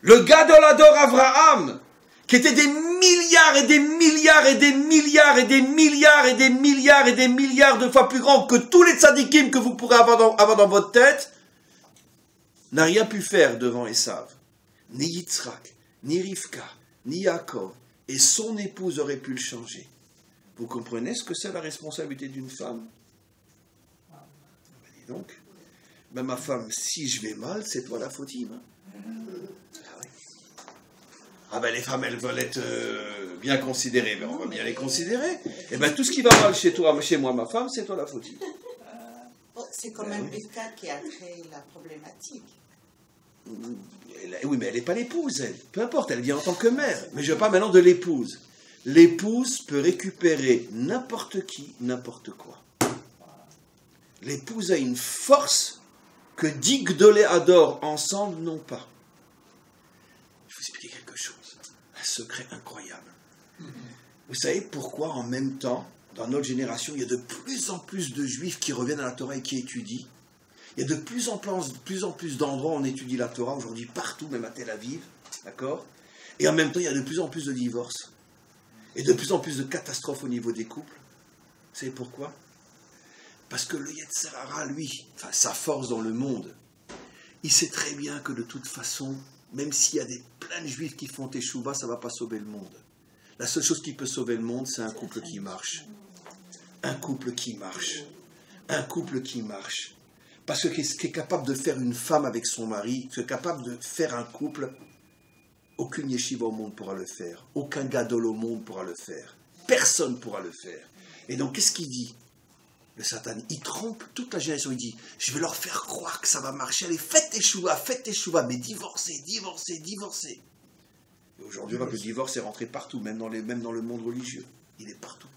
Le Gadolador Abraham, qui était des milliards et des milliards et des milliards et des milliards et des milliards et des milliards de fois plus grand que tous les tzadikim que vous pourrez avoir dans votre tête, n'a rien pu faire devant Esav. Ni Yitzhak, ni Rivka, ni Yaakov, et son épouse aurait pu le changer. Vous comprenez ce que c'est la responsabilité d'une femme? Dis donc, ben ma femme, si je vais mal, c'est toi la fautive. Ah ben les femmes, elles veulent être bien considérées, ben on va bien les considérer. Et ben tout ce qui va mal chez toi, chez moi, ma femme, c'est toi la fautive. C'est quand même Rivka qui a créé la problématique. Oui, mais elle n'est pas l'épouse, elle. Peu importe, elle vient en tant que mère. Mais je parle maintenant de l'épouse. L'épouse peut récupérer n'importe qui, n'importe quoi. L'épouse a une force que 10 Gdolé Ador ensemble n'ont pas. Je vais vous expliquer quelque chose. Un secret incroyable. Vous savez pourquoi en même temps, dans notre génération, il y a de plus en plus de juifs qui reviennent à la Torah et qui étudient. Il y a de plus en plus d'endroits où on étudie la Torah, aujourd'hui partout, même à Tel Aviv, d'accord? Et en même temps, il y a de plus en plus de divorces. Et de plus en plus de catastrophes au niveau des couples. Vous savez pourquoi? Parce que le Yetzer Hara, lui, enfin sa force dans le monde, il sait très bien que de toute façon, même s'il y a plein de juifs qui font Teshuvah, ça ne va pas sauver le monde. La seule chose qui peut sauver le monde, c'est un couple qui marche. Un couple qui marche. Un couple qui marche. Parce que ce qui est capable de faire une femme avec son mari, ce qui est capable de faire un couple, aucune yeshiva au monde pourra le faire. Aucun gadol au monde pourra le faire. Personne ne pourra le faire. Et donc, qu'est-ce qu'il dit? Le Satan, il trompe toute la génération. Il dit, je vais leur faire croire que ça va marcher. Allez, faites tes chouvas, mais divorcez. Et aujourd'hui, le divorce est rentré partout, même dans le monde religieux. Il est partout.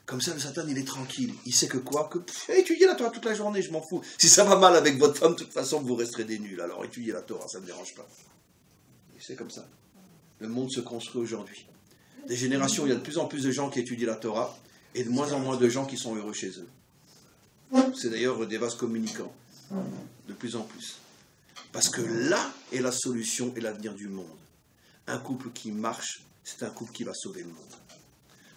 Comme ça, le Satan, il est tranquille. Il sait que quoi? Étudiez la Torah toute la journée, je m'en fous. Si ça va mal avec votre femme, de toute façon, vous resterez des nuls. Alors, étudiez la Torah, ça ne me dérange pas. C'est comme ça. Le monde se construit aujourd'hui. Des générations, il y a de plus en plus de gens qui étudient la Torah et de moins en moins de gens qui sont heureux chez eux. C'est d'ailleurs des vases communicants. De plus en plus. Parce que là est la solution et l'avenir du monde. Un couple qui marche, c'est un couple qui va sauver le monde.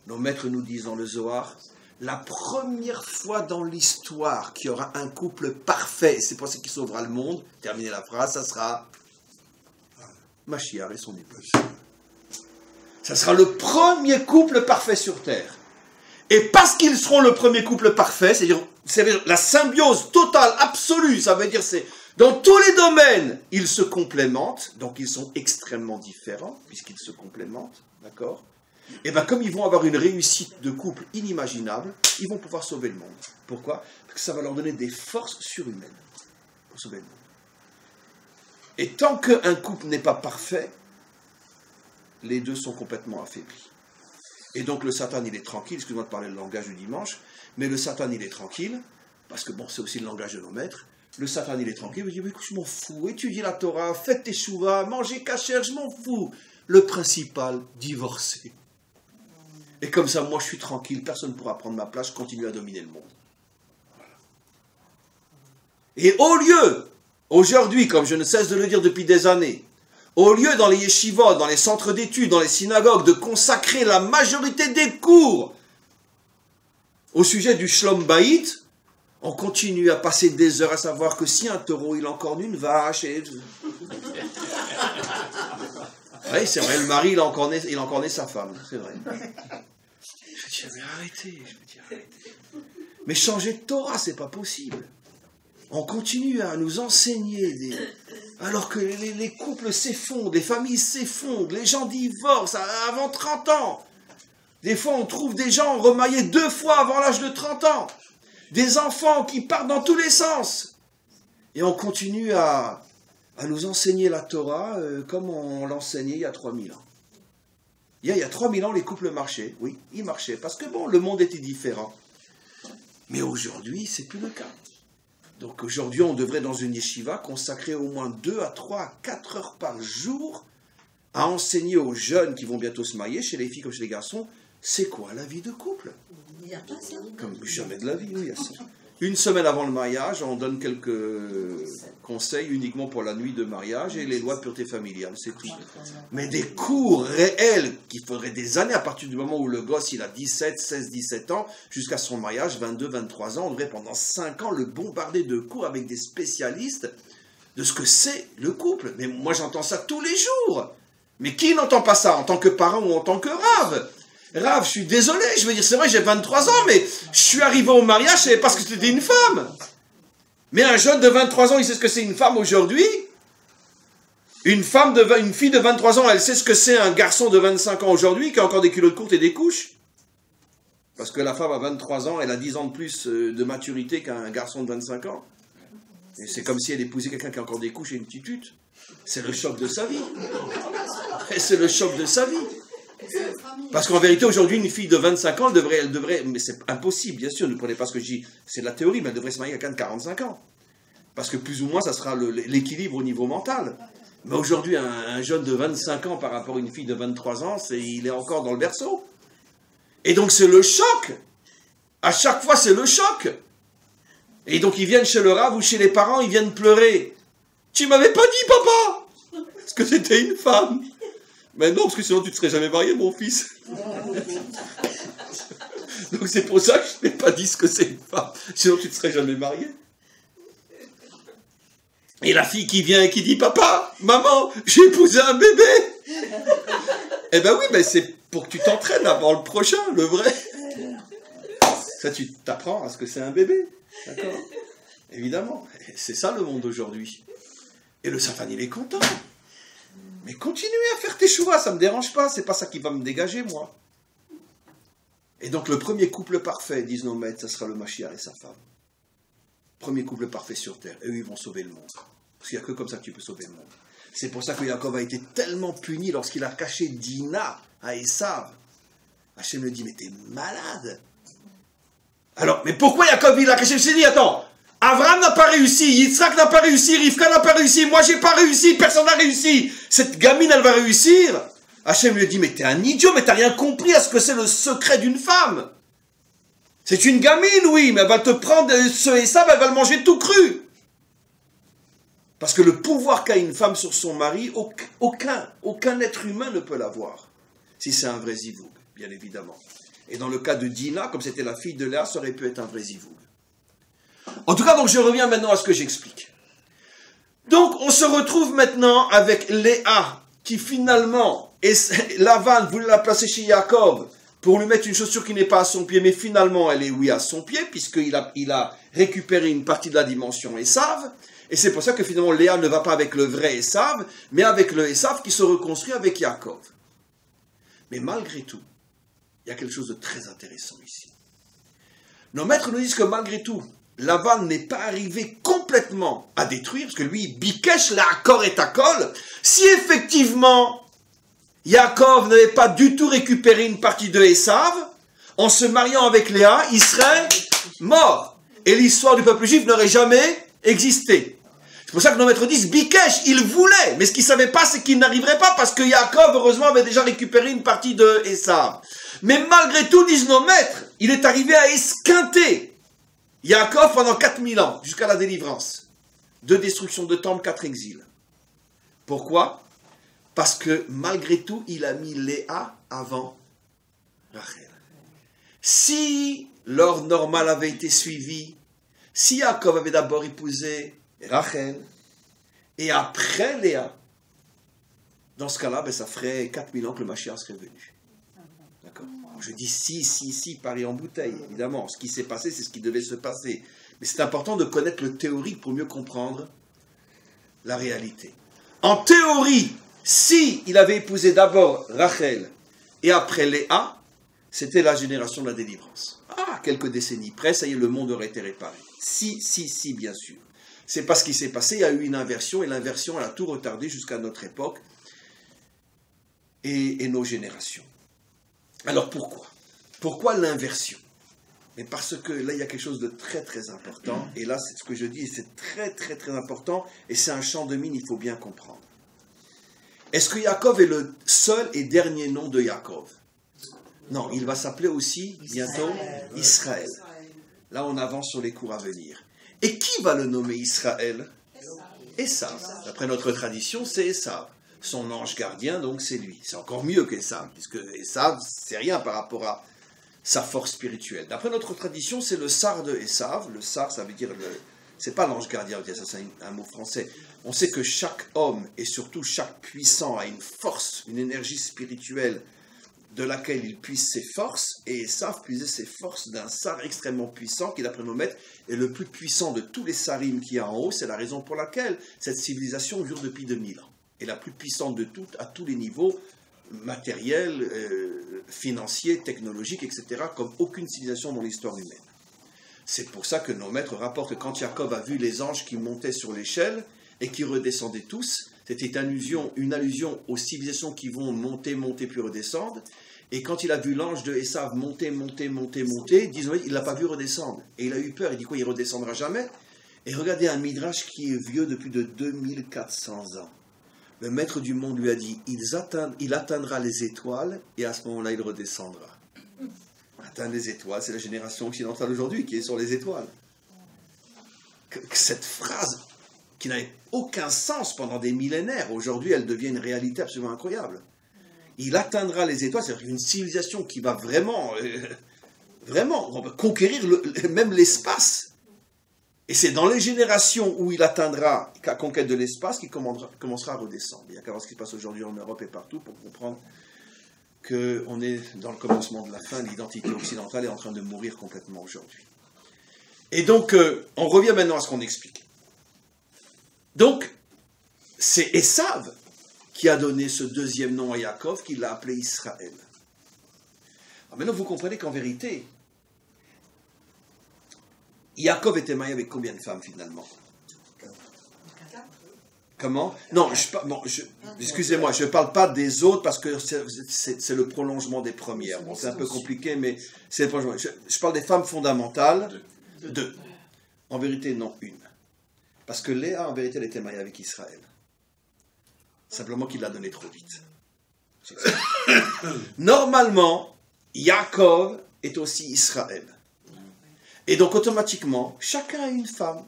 Nos maîtres nous disent dans le Zohar, la première fois dans l'histoire qu'il y aura un couple parfait, et c'est pour ça qu'il sauvera le monde, terminez la phrase, ça sera Mashiach et son épouse. Ça sera le premier couple parfait sur terre. Et parce qu'ils seront le premier couple parfait, c'est-à-dire la symbiose totale, absolue, ça veut dire c'est dans tous les domaines, ils se complémentent, donc ils sont extrêmement différents, puisqu'ils se complémentent, d'accord? Et bien comme ils vont avoir une réussite de couple inimaginable, ils vont pouvoir sauver le monde. Pourquoi? Parce que ça va leur donner des forces surhumaines pour sauver le monde. Et tant qu'un couple n'est pas parfait, les deux sont complètement affaiblis. Et donc le Satan, il est tranquille, excuse-moi de parler le langage du dimanche, mais le Satan, il est tranquille, parce que bon, c'est aussi le langage de nos maîtres. Le Satan, il est tranquille, il dit, écoute, je m'en fous, étudie la Torah, faites tes chouvas, mangez kasher, je m'en fous. Le principal, divorcer. Et comme ça, moi, je suis tranquille, personne ne pourra prendre ma place, je continue à dominer le monde. Voilà. Et au lieu, aujourd'hui, comme je ne cesse de le dire depuis des années, au lieu dans les yeshivot, dans les centres d'études, dans les synagogues, de consacrer la majorité des cours au sujet du Shlom Bayit, on continue à passer des heures à savoir que si un taureau, il encorne une vache, et... Oui, c'est vrai, le mari, il encorné sa femme, c'est vrai. Je me dis, mais arrêtez, Mais changer de Torah, c'est pas possible. On continue à nous enseigner, alors que les couples s'effondrent, les familles s'effondrent, les gens divorcent avant 30 ans. Des fois, on trouve des gens remaillés 2 fois avant l'âge de 30 ans. Des enfants qui partent dans tous les sens. Et on continue à nous enseigner la Torah comme on l'enseignait il y a 3000 ans. Il y a 3000 ans, les couples marchaient. Oui, ils marchaient. Parce que bon, le monde était différent. Mais aujourd'hui, c'est plus le cas. Donc aujourd'hui, on devrait, dans une yeshiva, consacrer au moins 2 à 3 à 4 heures par jour à enseigner aux jeunes qui vont bientôt se marier, chez les filles comme chez les garçons, c'est quoi la vie de couple? Il n'y a pas ça. Comme jamais de la vie, oui, il y a ça. Une semaine avant le mariage, on donne quelques conseils uniquement pour la nuit de mariage et les lois de pureté familiale, c'est tout. Mais des cours réels qui faudrait des années à partir du moment où le gosse il a 17, 16, 17 ans, jusqu'à son mariage, 22, 23 ans, on devrait pendant 5 ans le bombarder de cours avec des spécialistes de ce que c'est le couple. Mais moi j'entends ça tous les jours. Mais qui n'entend pas ça en tant que parent ou en tant que rave? Rav, je suis désolé, je veux dire, c'est vrai, j'ai 23 ans, mais je suis arrivé au mariage, je savais pas ce que c'était une femme. Mais un jeune de 23 ans, il sait ce que c'est une femme aujourd'hui. Une fille de 23 ans, elle sait ce que c'est un garçon de 25 ans aujourd'hui, qui a encore des culottes courtes et des couches. Parce que la femme à 23 ans, elle a 10 ans de plus de maturité qu'un garçon de 25 ans. Et c'est comme si elle épousait quelqu'un qui a encore des couches et une petite tute. C'est le choc de sa vie. Et c'est le choc de sa vie. Parce qu'en vérité, aujourd'hui, une fille de 25 ans, elle devrait, mais c'est impossible, bien sûr, ne prenez pas ce que je dis, c'est de la théorie, mais elle devrait se marier à quelqu'un de 45 ans. Parce que plus ou moins, ça sera l'équilibre au niveau mental. Mais aujourd'hui, un jeune de 25 ans par rapport à une fille de 23 ans, il est encore dans le berceau. Et donc, c'est le choc. À chaque fois, c'est le choc. Et donc, ils viennent chez le rave ou chez les parents, ils viennent pleurer. Tu m'avais pas dit, papa, parce que c'était une femme. Mais non, parce que sinon tu ne serais jamais marié, mon fils. Donc c'est pour ça que je n'ai pas dit ce que c'est une femme. Sinon tu ne serais jamais marié. Et la fille qui vient et qui dit, papa, maman, j'ai épousé un bébé. Eh ben oui, mais c'est pour que tu t'entraînes avant le prochain, le vrai. Ça, tu t'apprends à ce que c'est un bébé. D'accord? Évidemment. C'est ça le monde d'aujourd'hui. Et le Satan, il est content. Mais continuez à faire tes choix, ça ne me dérange pas, c'est pas ça qui va me dégager, moi. Et donc le premier couple parfait, disent nos maîtres, ça sera le Mashiach et sa femme. Premier couple parfait sur terre, et eux ils vont sauver le monde. Parce qu'il n'y a que comme ça que tu peux sauver le monde. C'est pour ça que Yaakov a été tellement puni lorsqu'il a caché Dina à Esav. Hachem me dit, mais t'es malade. Alors, mais pourquoi Yaakov il a caché? Je me suis dit, attends, Abraham n'a pas réussi, Yitzhak n'a pas réussi, Rivka n'a pas réussi, moi j'ai pas réussi, personne n'a réussi. Cette gamine, elle va réussir. Hachem lui dit, mais t'es un idiot, mais t'as rien compris à ce que c'est le secret d'une femme. C'est une gamine, oui, mais elle va te prendre ce et ça, elle va le manger tout cru. Parce que le pouvoir qu'a une femme sur son mari, aucun être humain ne peut l'avoir. Si c'est un vrai zivoug, bien évidemment. Et dans le cas de Dina, comme c'était la fille de Léa, ça aurait pu être un vrai zivoug. En tout cas, donc je reviens maintenant à ce que j'explique. Donc, on se retrouve maintenant avec Léa qui finalement, Lavan voulait la placer chez Yaakov pour lui mettre une chaussure qui n'est pas à son pied, mais finalement elle est oui à son pied, puisqu'il a récupéré une partie de la dimension Esav, et c'est pour ça que finalement Léa ne va pas avec le vrai Esav, mais avec le Esav qui se reconstruit avec Yaakov. Mais malgré tout, il y a quelque chose de très intéressant ici. Nos maîtres nous disent que malgré tout, Lavan n'est pas arrivé complètement à détruire, parce que lui, Bikesh la Akor et Takol, si effectivement Yaakov n'avait pas du tout récupéré une partie de Esav, en se mariant avec Léa, il serait mort. Et l'histoire du peuple juif n'aurait jamais existé. C'est pour ça que nos maîtres disent, Bikesh, il voulait, mais ce qu'il ne savait pas, c'est qu'il n'arriverait pas, parce que Yaakov, heureusement, avait déjà récupéré une partie de Esav. Mais malgré tout, disent nos maîtres, il est arrivé à esquinter Yaakov pendant 4000 ans, jusqu'à la délivrance. 2 destructions de temple, 4 exils. Pourquoi? Parce que malgré tout, il a mis Léa avant Rachel. Si l'ordre normal avait été suivi, si Yaakov avait d'abord épousé Rachel, et après Léa, dans ce cas-là, ça ferait 4000 ans que le Mashiach serait venu. D'accord? Je dis si, Paris en bouteille, évidemment. Ce qui s'est passé, c'est ce qui devait se passer. Mais c'est important de connaître le théorique pour mieux comprendre la réalité. En théorie, si il avait épousé d'abord Rachel et après Léa, c'était la génération de la délivrance. Quelques décennies près, ça y est, le monde aurait été réparé. Si, bien sûr. C'est pas ce qui s'est passé, il y a eu une inversion, et l'inversion, elle a tout retardé jusqu'à notre époque et nos générations. Alors pourquoi? Pourquoi l'inversion? Mais parce que là, il y a quelque chose de très très important, et là, c'est ce que je dis, c'est très très très important, et c'est un champ de mine, il faut bien comprendre. Est-ce que Yaakov est le seul et dernier nom de Yaakov? Non, il va s'appeler aussi, bientôt, Israël. Là, on avance sur les cours à venir. Et qui va le nommer Israël? Esav. D'après notre tradition, c'est Esav. Son ange gardien, donc c'est lui. C'est encore mieux qu'Esav, puisque Esav, c'est rien par rapport à sa force spirituelle. D'après notre tradition, c'est le sar de Esav. Le sar, ça veut dire c'est pas l'ange gardien, ça c'est un mot français. On sait que chaque homme, et surtout chaque puissant, a une force, une énergie spirituelle de laquelle il puise ses forces, et Esav puisait ses forces d'un sar extrêmement puissant, qui d'après nos maîtres est le plus puissant de tous les sarim qu'il y a en haut. C'est la raison pour laquelle cette civilisation dure depuis 2000 ans. Et la plus puissante de toutes, à tous les niveaux, matériels, financiers, technologiques, etc., comme aucune civilisation dans l'histoire humaine. C'est pour ça que nos maîtres rapportent que quand Yaakov a vu les anges qui montaient sur l'échelle et qui redescendaient tous, c'était une allusion aux civilisations qui vont monter, puis redescendre. Et quand il a vu l'ange de Esav monter, disons, il ne l'a pas vu redescendre. Et il a eu peur, il dit quoi, il ne redescendra jamais? Et regardez un midrash qui est vieux de plus de 2400 ans. Le maître du monde lui a dit, il atteindra les étoiles, et à ce moment-là, il redescendra. Atteindre les étoiles, c'est la génération occidentale aujourd'hui qui est sur les étoiles. Cette phrase, qui n'avait aucun sens pendant des millénaires, aujourd'hui, elle devient une réalité absolument incroyable. Il atteindra les étoiles, c'est-à-dire une civilisation qui va vraiment conquérir même l'espace. Et c'est dans les générations où il atteindra la conquête de l'espace qu'il commencera à redescendre. Il y a qu'à voir ce qui se passe aujourd'hui en Europe et partout pour comprendre qu'on est dans le commencement de la fin, l'identité occidentale est en train de mourir complètement aujourd'hui. Et donc, on revient maintenant à ce qu'on explique. Donc, c'est Esav qui a donné ce deuxième nom à Yaakov, qui l'a appelé Israël. Alors maintenant, vous comprenez qu'en vérité, Yaakov était marié avec combien de femmes finalement? Comment? Non, excusez-moi, je ne parle pas des autres parce que c'est le prolongement des premières. Bon, c'est un peu compliqué, mais c'est le prolongement. Je parle des femmes fondamentales. Deux. En vérité, non, une. Parce que Léa, en vérité, elle était mariée avec Israël. Simplement qu'il l'a donné trop vite. Normalement, Yaakov est aussi Israël. Et donc, automatiquement, chacun a une femme.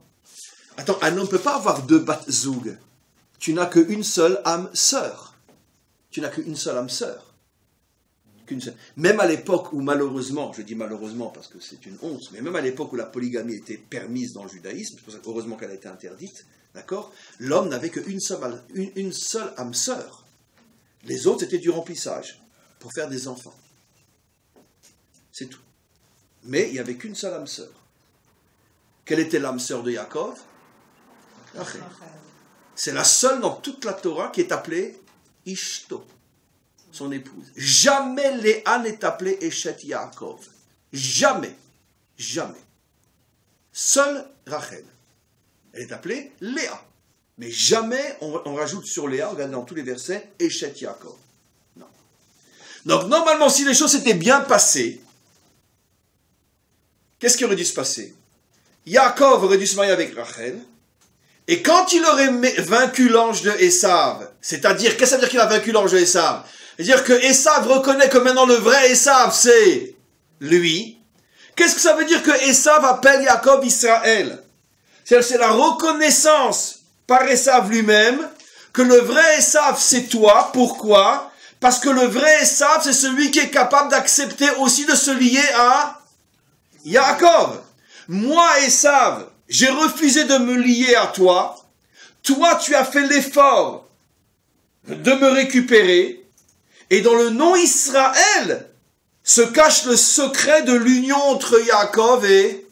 Attends, un homme ne peut pas avoir deux bat-zoug. Tu n'as qu'une seule âme sœur. Même à l'époque où malheureusement, je dis malheureusement parce que c'est une honte, mais même à l'époque où la polygamie était permise dans le judaïsme, c'est pour ça que heureusement qu'elle a été interdite, d'accord, l'homme n'avait qu'une seule âme sœur. Les autres, c'était du remplissage, pour faire des enfants. C'est tout. Mais il n'y avait qu'une seule âme sœur. Quelle était l'âme sœur de Yaakov? Rachel. C'est la seule dans toute la Torah qui est appelée Ishto, son épouse. Jamais Léa n'est appelée Eshet Yaakov. Jamais. Jamais. Seule Rachel. Elle est appelée Léa. Mais jamais on rajoute sur Léa, regardez dans tous les versets, Eshet Yaakov. Non. Donc normalement, si les choses s'étaient bien passées, qu'est-ce qui aurait dû se passer? Yaakov aurait dû se marier avec Rachel, et quand il aurait vaincu l'ange de Esav, c'est-à-dire, qu'est-ce que ça veut dire qu'il a vaincu l'ange de Esav? C'est-à-dire que Esav reconnaît que maintenant le vrai Esav, c'est lui. Qu'est-ce que ça veut dire que Esav appelle Yaakov Israël? C'est la reconnaissance par Esav lui-même que le vrai Esav, c'est toi. Pourquoi? Parce que le vrai Esav, c'est celui qui est capable d'accepter aussi de se lier à Yaakov. Moi, Esav, j'ai refusé de me lier à toi. Toi, tu as fait l'effort de me récupérer. Et dans le nom Israël se cache le secret de l'union entre Yaakov et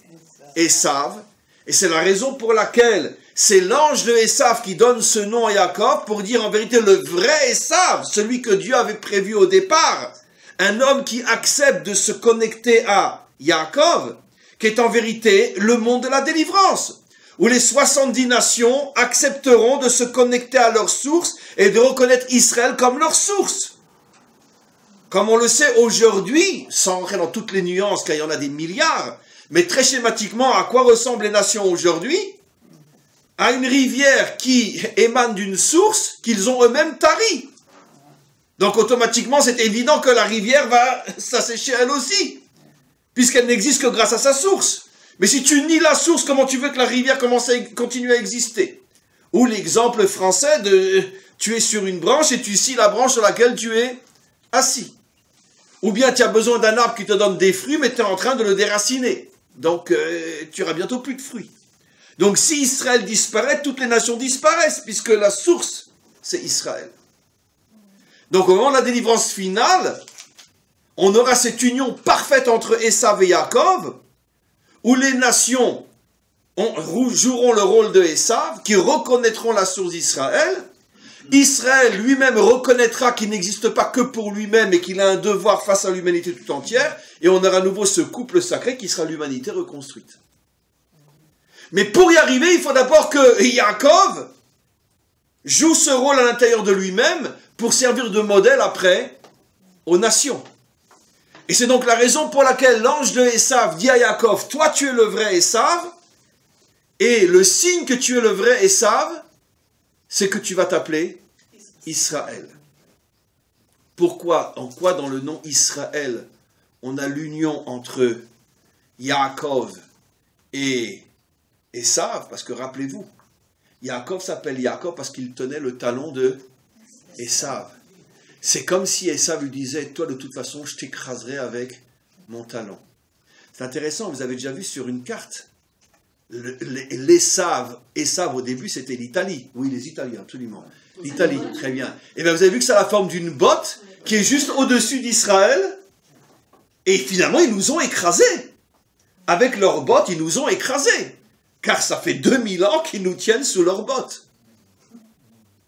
Esav. Et c'est la raison pour laquelle c'est l'ange de Esav qui donne ce nom à Yaakov pour dire en vérité le vrai Esav, celui que Dieu avait prévu au départ. Un homme qui accepte de se connecter à Yaakov, qui est en vérité le monde de la délivrance, où les 70 nations accepteront de se connecter à leur source et de reconnaître Israël comme leur source. Comme on le sait aujourd'hui, sans rentrer dans toutes les nuances, car il y en a des milliards, mais très schématiquement, à quoi ressemblent les nations aujourd'hui? À une rivière qui émane d'une source qu'ils ont eux-mêmes tarie. Donc automatiquement, c'est évident que la rivière va s'assécher elle aussi, puisqu'elle n'existe que grâce à sa source. Mais si tu nies la source, comment tu veux que la rivière continue à exister? Ou l'exemple français de tu es sur une branche et tu scies la branche sur laquelle tu es assis. Ou bien tu as besoin d'un arbre qui te donne des fruits, mais tu es en train de le déraciner. Donc tu auras bientôt plus de fruits. Donc si Israël disparaît, toutes les nations disparaissent, puisque la source, c'est Israël. Donc au moment de la délivrance finale, on aura cette union parfaite entre Esav et Yaakov, où les nations joueront le rôle de Esav, qui reconnaîtront la source d'Israël. Israël lui-même reconnaîtra qu'il n'existe pas que pour lui-même et qu'il a un devoir face à l'humanité tout entière, et on aura à nouveau ce couple sacré qui sera l'humanité reconstruite. Mais pour y arriver, il faut d'abord que Yaakov joue ce rôle à l'intérieur de lui-même pour servir de modèle après aux nations. Et c'est donc la raison pour laquelle l'ange de Esav dit à Yaakov, toi tu es le vrai Esav, et le signe que tu es le vrai Esav, c'est que tu vas t'appeler Israël. Pourquoi? En quoi dans le nom Israël, on a l'union entre Yaakov et Esav? Parce que rappelez-vous, Yaakov s'appelle Yaakov parce qu'il tenait le talon de Esav. C'est comme si Esav lui disait, toi de toute façon, je t'écraserai avec mon talon. C'est intéressant, vous avez déjà vu sur une carte, Esav au début c'était l'Italie. Oui, les Italiens, absolument. L'Italie, très bien. Et bien vous avez vu que ça a la forme d'une botte qui est juste au-dessus d'Israël. Et finalement, ils nous ont écrasés. Avec leurs bottes, ils nous ont écrasés. Car ça fait 2000 ans qu'ils nous tiennent sous leurs bottes.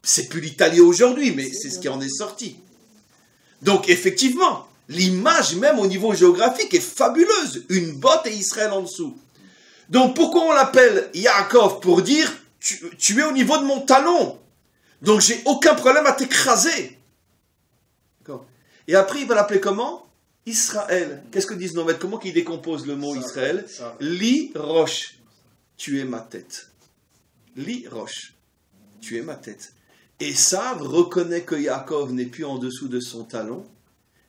C'est plus l'Italie aujourd'hui, mais c'est ce qui en est sorti. Donc effectivement, l'image même au niveau géographique est fabuleuse. Une botte et Israël en dessous. Donc pourquoi on l'appelle Yaakov? Pour dire, tu es au niveau de mon talon. Donc j'ai aucun problème à t'écraser. D'accord. Et après il va l'appeler comment? Israël. Qu'est-ce que disent nos maîtres? Comment qu'il décompose le mot Israël? Li roche. Tu es ma tête. Li roche. Tu es ma tête. Esav reconnaît que Yaakov n'est plus en dessous de son talon,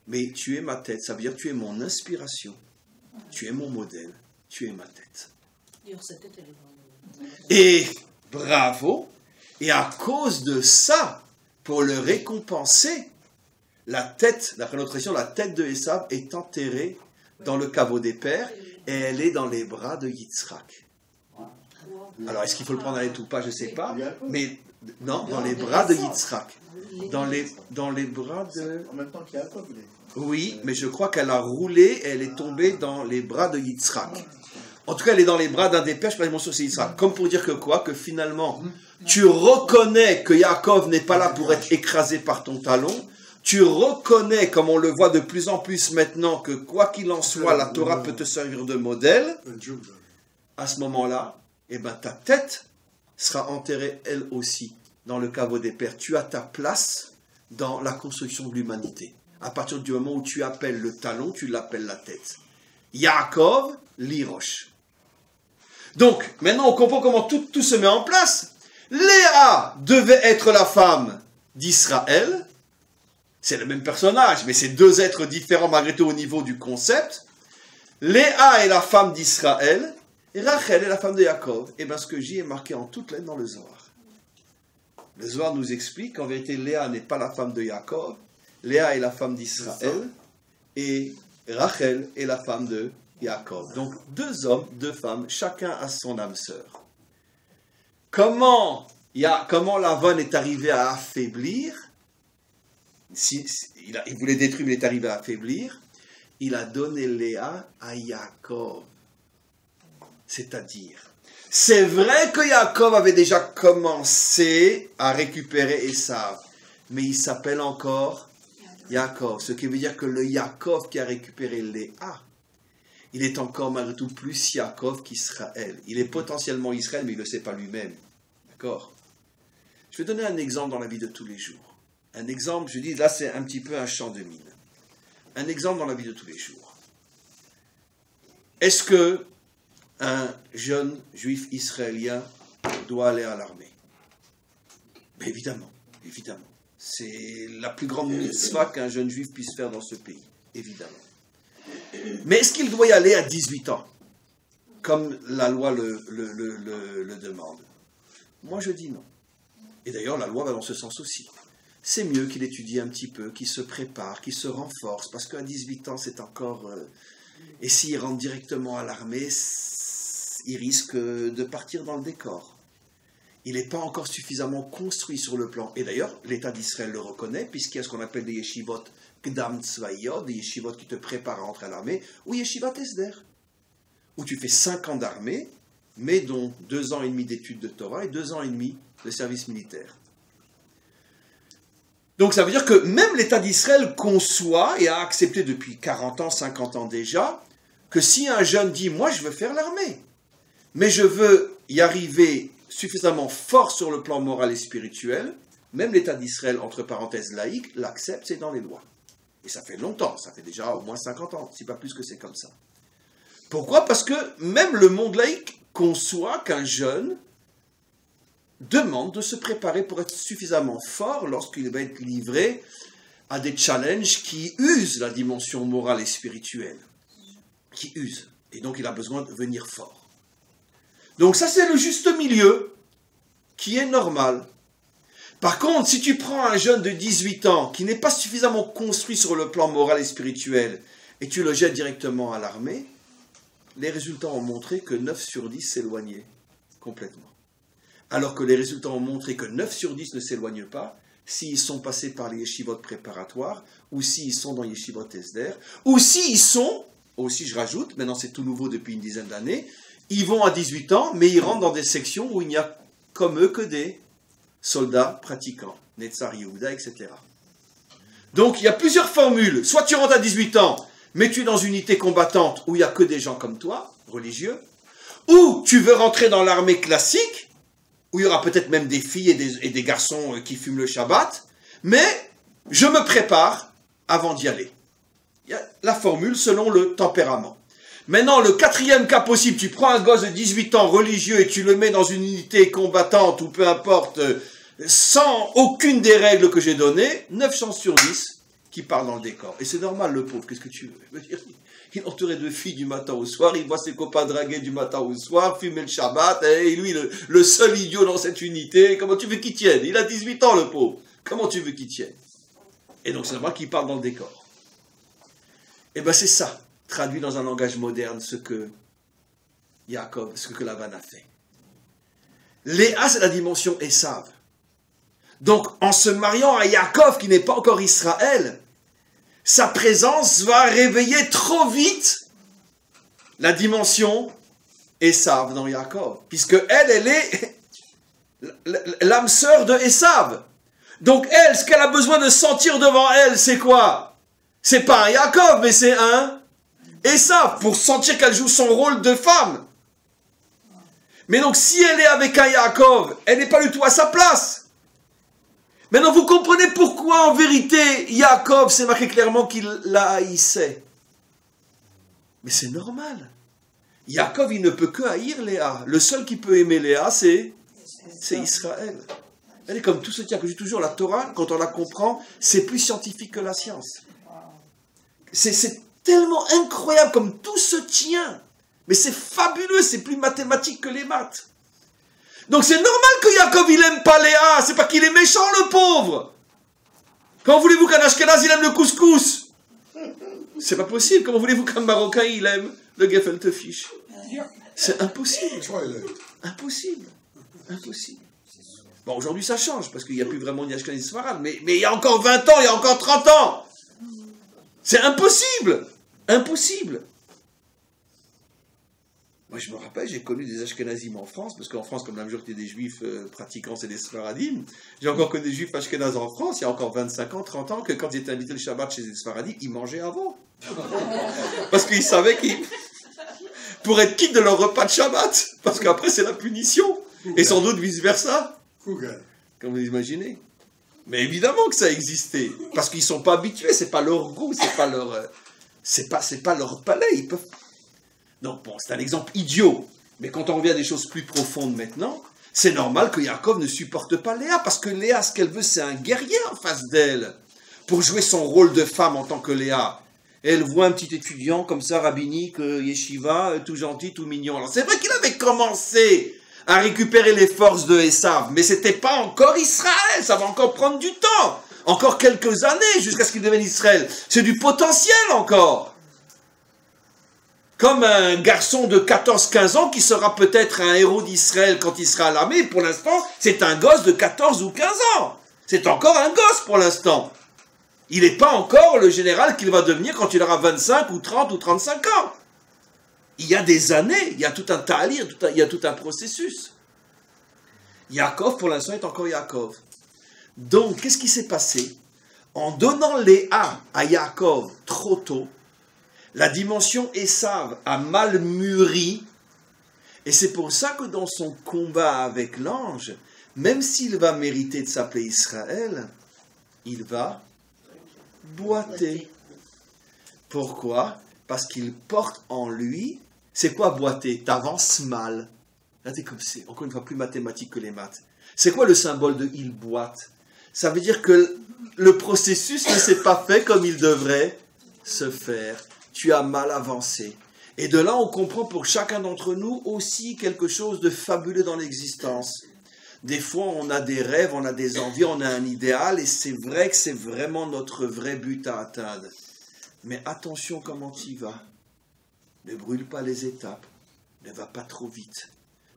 mais tu es ma tête. Ça veut dire tu es mon inspiration. Tu es mon modèle. Tu es ma tête. Et bravo. Et à cause de ça, pour le récompenser, la tête, d'après notre tradition, la tête de Esav est enterrée dans le caveau des pères et elle est dans les bras de Yitzhak. Alors, est-ce qu'il faut le prendre à l'aide ou pas? Je ne sais pas. Mais Non, dans les bras de Yitzhak. Dans les bras de... En même temps qu'Yaakov. Oui, mais je crois qu'elle a roulé et elle est tombée dans les bras de Yitzhak. En tout cas, elle est dans les bras d'un des pères, je ne sais pas si c'est Yitzhak. Comme pour dire que quoi? Que finalement, tu reconnais que Yaakov n'est pas là pour être écrasé par ton talon. Tu reconnais, comme on le voit de plus en plus maintenant, que quoi qu'il en soit, la Torah peut te servir de modèle. À ce moment-là, eh ben, ta tête sera enterrée elle aussi dans le caveau des pères. Tu as ta place dans la construction de l'humanité. À partir du moment où tu appelles le talon, tu l'appelles la tête. Yaakov, l'Irosh. Donc, maintenant on comprend comment tout se met en place. Léa devait être la femme d'Israël. C'est le même personnage, mais c'est deux êtres différents malgré tout au niveau du concept. Léa est la femme d'Israël, et Rachel est la femme de Yaakov. Et bien ce que j'ai est marqué en toutes lettres dans le Zohar. Le Zohar nous explique qu'en vérité Léa n'est pas la femme de Yaakov, Léa est la femme d'Israël, et Rachel est la femme de Yaakov. Donc deux hommes, deux femmes, chacun a son âme sœur. Comment Lavan est arrivé à affaiblir? Il voulait détruire, mais il est arrivé à affaiblir. Il a donné Léa à Yaakov. C'est-à-dire, c'est vrai que Yaakov avait déjà commencé à récupérer Esav, mais il s'appelle encore Yaakov. Ce qui veut dire que le Yaakov qui a récupéré Léa, il est encore malgré tout plus Yaakov qu'Israël. Il est potentiellement Israël, mais il ne le sait pas lui-même. D'accord? Je vais donner un exemple dans la vie de tous les jours. Un exemple, je dis, là c'est un petit peu un champ de mine. Un exemple dans la vie de tous les jours. Est-ce que un jeune juif israélien doit aller à l'armée? Mais évidemment, évidemment. C'est la plus grande mitzvah qu'un jeune juif puisse faire dans ce pays, évidemment. Mais est-ce qu'il doit y aller à 18 ans, comme la loi le demande? Moi je dis non. Et d'ailleurs la loi va dans ce sens aussi. C'est mieux qu'il étudie un petit peu, qu'il se prépare, qu'il se renforce, parce qu'à 18 ans, c'est encore... et s'il rentre directement à l'armée, il risque de partir dans le décor. Il n'est pas encore suffisamment construit sur le plan. Et d'ailleurs, l'État d'Israël le reconnaît, puisqu'il y a ce qu'on appelle des yeshivot kdam tzvayot, des yeshivot qui te préparent à rentrer à l'armée, ou yeshivat esder, où tu fais 5 ans d'armée, mais dont 2 ans et demi d'études de Torah et 2 ans et demi de service militaire. Donc ça veut dire que même l'État d'Israël conçoit et a accepté depuis 40 ans, 50 ans déjà, que si un jeune dit « moi je veux faire l'armée, mais je veux y arriver suffisamment fort sur le plan moral et spirituel », même l'État d'Israël, entre parenthèses laïque, l'accepte, c'est dans les lois. Et ça fait longtemps, ça fait déjà au moins 50 ans, si pas plus que c'est comme ça. Pourquoi? Parce que même le monde laïque conçoit qu'un jeune demande de se préparer pour être suffisamment fort lorsqu'il va être livré à des challenges qui usent la dimension morale et spirituelle. Qui usent. Et donc il a besoin de venir fort. Donc ça c'est le juste milieu qui est normal. Par contre, si tu prends un jeune de 18 ans qui n'est pas suffisamment construit sur le plan moral et spirituel et tu le jettes directement à l'armée, les résultats ont montré que 9 sur 10 s'éloignaient complètement. Alors que les résultats ont montré que 9 sur 10 ne s'éloignent pas s'ils sont passés par les yeshivot préparatoires, ou s'ils sont dans yeshivot esder, ou s'ils sont, aussi je rajoute, maintenant c'est tout nouveau depuis une dizaine d'années, ils vont à 18 ans, mais ils rentrent dans des sections où il n'y a comme eux que des soldats pratiquants, Netzar Yehuda, etc. Donc il y a plusieurs formules. Soit tu rentres à 18 ans, mais tu es dans une unité combattante où il n'y a que des gens comme toi, religieux, ou tu veux rentrer dans l'armée classique, où il y aura peut-être même des filles et des garçons qui fument le Shabbat, mais je me prépare avant d'y aller. Il y a la formule selon le tempérament. Maintenant, le quatrième cas possible, tu prends un gosse de 18 ans religieux et tu le mets dans une unité combattante ou peu importe, sans aucune des règles que j'ai données, 9 chances sur 10 qui parlent dans le décor. Et c'est normal, le pauvre, qu'est-ce que tu veux? Il est entouré de filles du matin au soir, il voit ses copains draguer du matin au soir, fumer le Shabbat, et lui, le seul idiot dans cette unité, comment tu veux qu'il tienne? Il a 18 ans, le pauvre. Comment tu veux qu'il tienne? Et donc c'est normal qu'il parle dans le décor. Et bien c'est ça, traduit dans un langage moderne, ce que Yaakov, ce que Lavan a fait. Léa, c'est la dimension Esav. Donc, en se mariant à Yaakov, qui n'est pas encore Israël, sa présence va réveiller trop vite la dimension Esav dans Yaakov, puisque elle est l'âme sœur de Esav. Donc elle, ce qu'elle a besoin de sentir devant elle, c'est quoi? C'est pas un Yaakov, mais c'est un Esav, pour sentir qu'elle joue son rôle de femme. Mais donc, si elle est avec un Yaakov, elle n'est pas du tout à sa place. Maintenant, vous comprenez pourquoi, en vérité, Yaakov, c'est marqué clairement qu'il la haïssait. Mais c'est normal. Yaakov, il ne peut que haïr Léa. Le seul qui peut aimer Léa, c'est Israël. Elle est comme tout ce qui a que j'ai toujours, la Torah, quand on la comprend, c'est plus scientifique que la science. C'est tellement incroyable comme tout se tient. Mais c'est fabuleux, c'est plus mathématique que les maths. Donc c'est normal que Yaakov, il aime pas Léa, c'est pas qu'il est méchant, le pauvre. Comment voulez-vous qu'un Ashkenaz, il aime le couscous? C'est pas possible. Comment voulez-vous qu'un Marocain, il aime le gefilte fish? C'est impossible. Impossible. Impossible. Bon, aujourd'hui, ça change, parce qu'il n'y a plus vraiment ni Ashkenaz ni Sfarad, mais il y a encore 20 ans, il y a encore 30 ans. C'est impossible. Impossible. Moi, je me rappelle, j'ai connu des Ashkenazim en France, parce qu'en France, comme la majorité des Juifs pratiquants, c'est des Sfaradim, j'ai encore connu des Juifs Ashkenaz en France, il y a encore 25 ans, 30 ans, que quand ils étaient invités le Shabbat chez les Sfaradim, ils mangeaient avant. Parce qu'ils savaient qu'ils pour être quittes de leur repas de Shabbat, parce qu'après, c'est la punition. Et sans doute vice-versa. Comme vous imaginez. Mais évidemment que ça existait, parce qu'ils ne sont pas habitués, c'est pas leur goût, c'est pas leur palais, ils peuvent... Donc bon, c'est un exemple idiot, mais quand on revient à des choses plus profondes maintenant, c'est normal que Yaakov ne supporte pas Léa, parce que Léa, ce qu'elle veut, c'est un guerrier en face d'elle, pour jouer son rôle de femme en tant que Léa. Et elle voit un petit étudiant comme ça, rabbinique, yeshiva, tout gentil, tout mignon. Alors c'est vrai qu'il avait commencé à récupérer les forces de Esav, mais c'était pas encore Israël, ça va encore prendre du temps, encore quelques années jusqu'à ce qu'il devienne Israël. C'est du potentiel encore. Comme un garçon de 14-15 ans qui sera peut-être un héros d'Israël quand il sera à l'armée. Pour l'instant, c'est un gosse de 14 ou 15 ans. C'est encore un gosse pour l'instant. Il n'est pas encore le général qu'il va devenir quand il aura 25 ou 30 ou 35 ans. Il y a des années, il y a tout un ta'alir, il y a tout un processus. Yaakov, pour l'instant, est encore Yaakov. Donc, qu'est-ce qui s'est passé? En donnant Léa à Yaakov trop tôt, la dimension Esav a mal mûri, et c'est pour ça que dans son combat avec l'ange, même s'il va mériter de s'appeler Israël, il va boiter. Pourquoi? Parce qu'il porte en lui, c'est quoi boiter? T'avances mal. Regardez comme c'est, encore une fois, plus mathématique que les maths. C'est quoi le symbole de il boite? Ça veut dire que le processus ne s'est pas fait comme il devrait se faire. Tu as mal avancé. Et de là, on comprend pour chacun d'entre nous aussi quelque chose de fabuleux dans l'existence. Des fois, on a des rêves, on a des envies, on a un idéal, et c'est vrai que c'est vraiment notre vrai but à atteindre. Mais attention comment tu y vas. Ne brûle pas les étapes. Ne va pas trop vite.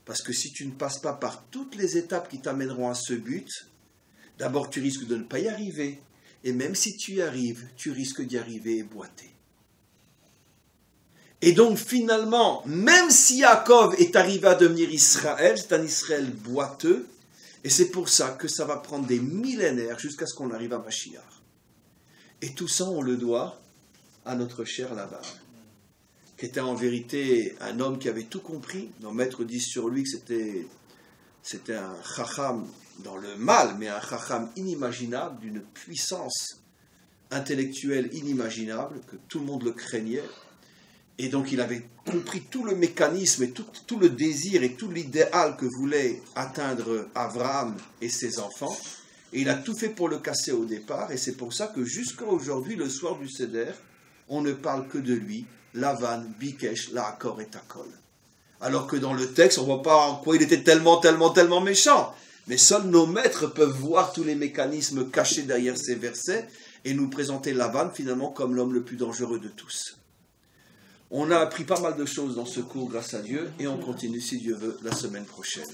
Parce que si tu ne passes pas par toutes les étapes qui t'amèneront à ce but, d'abord tu risques de ne pas y arriver. Et même si tu y arrives, tu risques d'y arriver et boiter. Et donc finalement, même si Yaakov est arrivé à devenir Israël, c'est un Israël boiteux, et c'est pour ça que ça va prendre des millénaires jusqu'à ce qu'on arrive à Mashiach. Et tout ça, on le doit à notre cher Lavan, qui était en vérité un homme qui avait tout compris. Nos maîtres disent sur lui que c'était un chacham dans le mal, mais un chacham inimaginable, d'une puissance intellectuelle inimaginable, que tout le monde le craignait. Et donc il avait compris tout le mécanisme et tout le désir et tout l'idéal que voulait atteindre Abraham et ses enfants. Et il a tout fait pour le casser au départ. Et c'est pour ça que jusqu'à aujourd'hui, le soir du Seder, on ne parle que de lui, Lavan, Bikesh, Laakor et Takol. Alors que dans le texte, on ne voit pas en quoi il était tellement méchant. Mais seuls nos maîtres peuvent voir tous les mécanismes cachés derrière ces versets et nous présenter Lavan finalement comme l'homme le plus dangereux de tous. On a appris pas mal de choses dans ce cours grâce à Dieu et on continue si Dieu veut la semaine prochaine.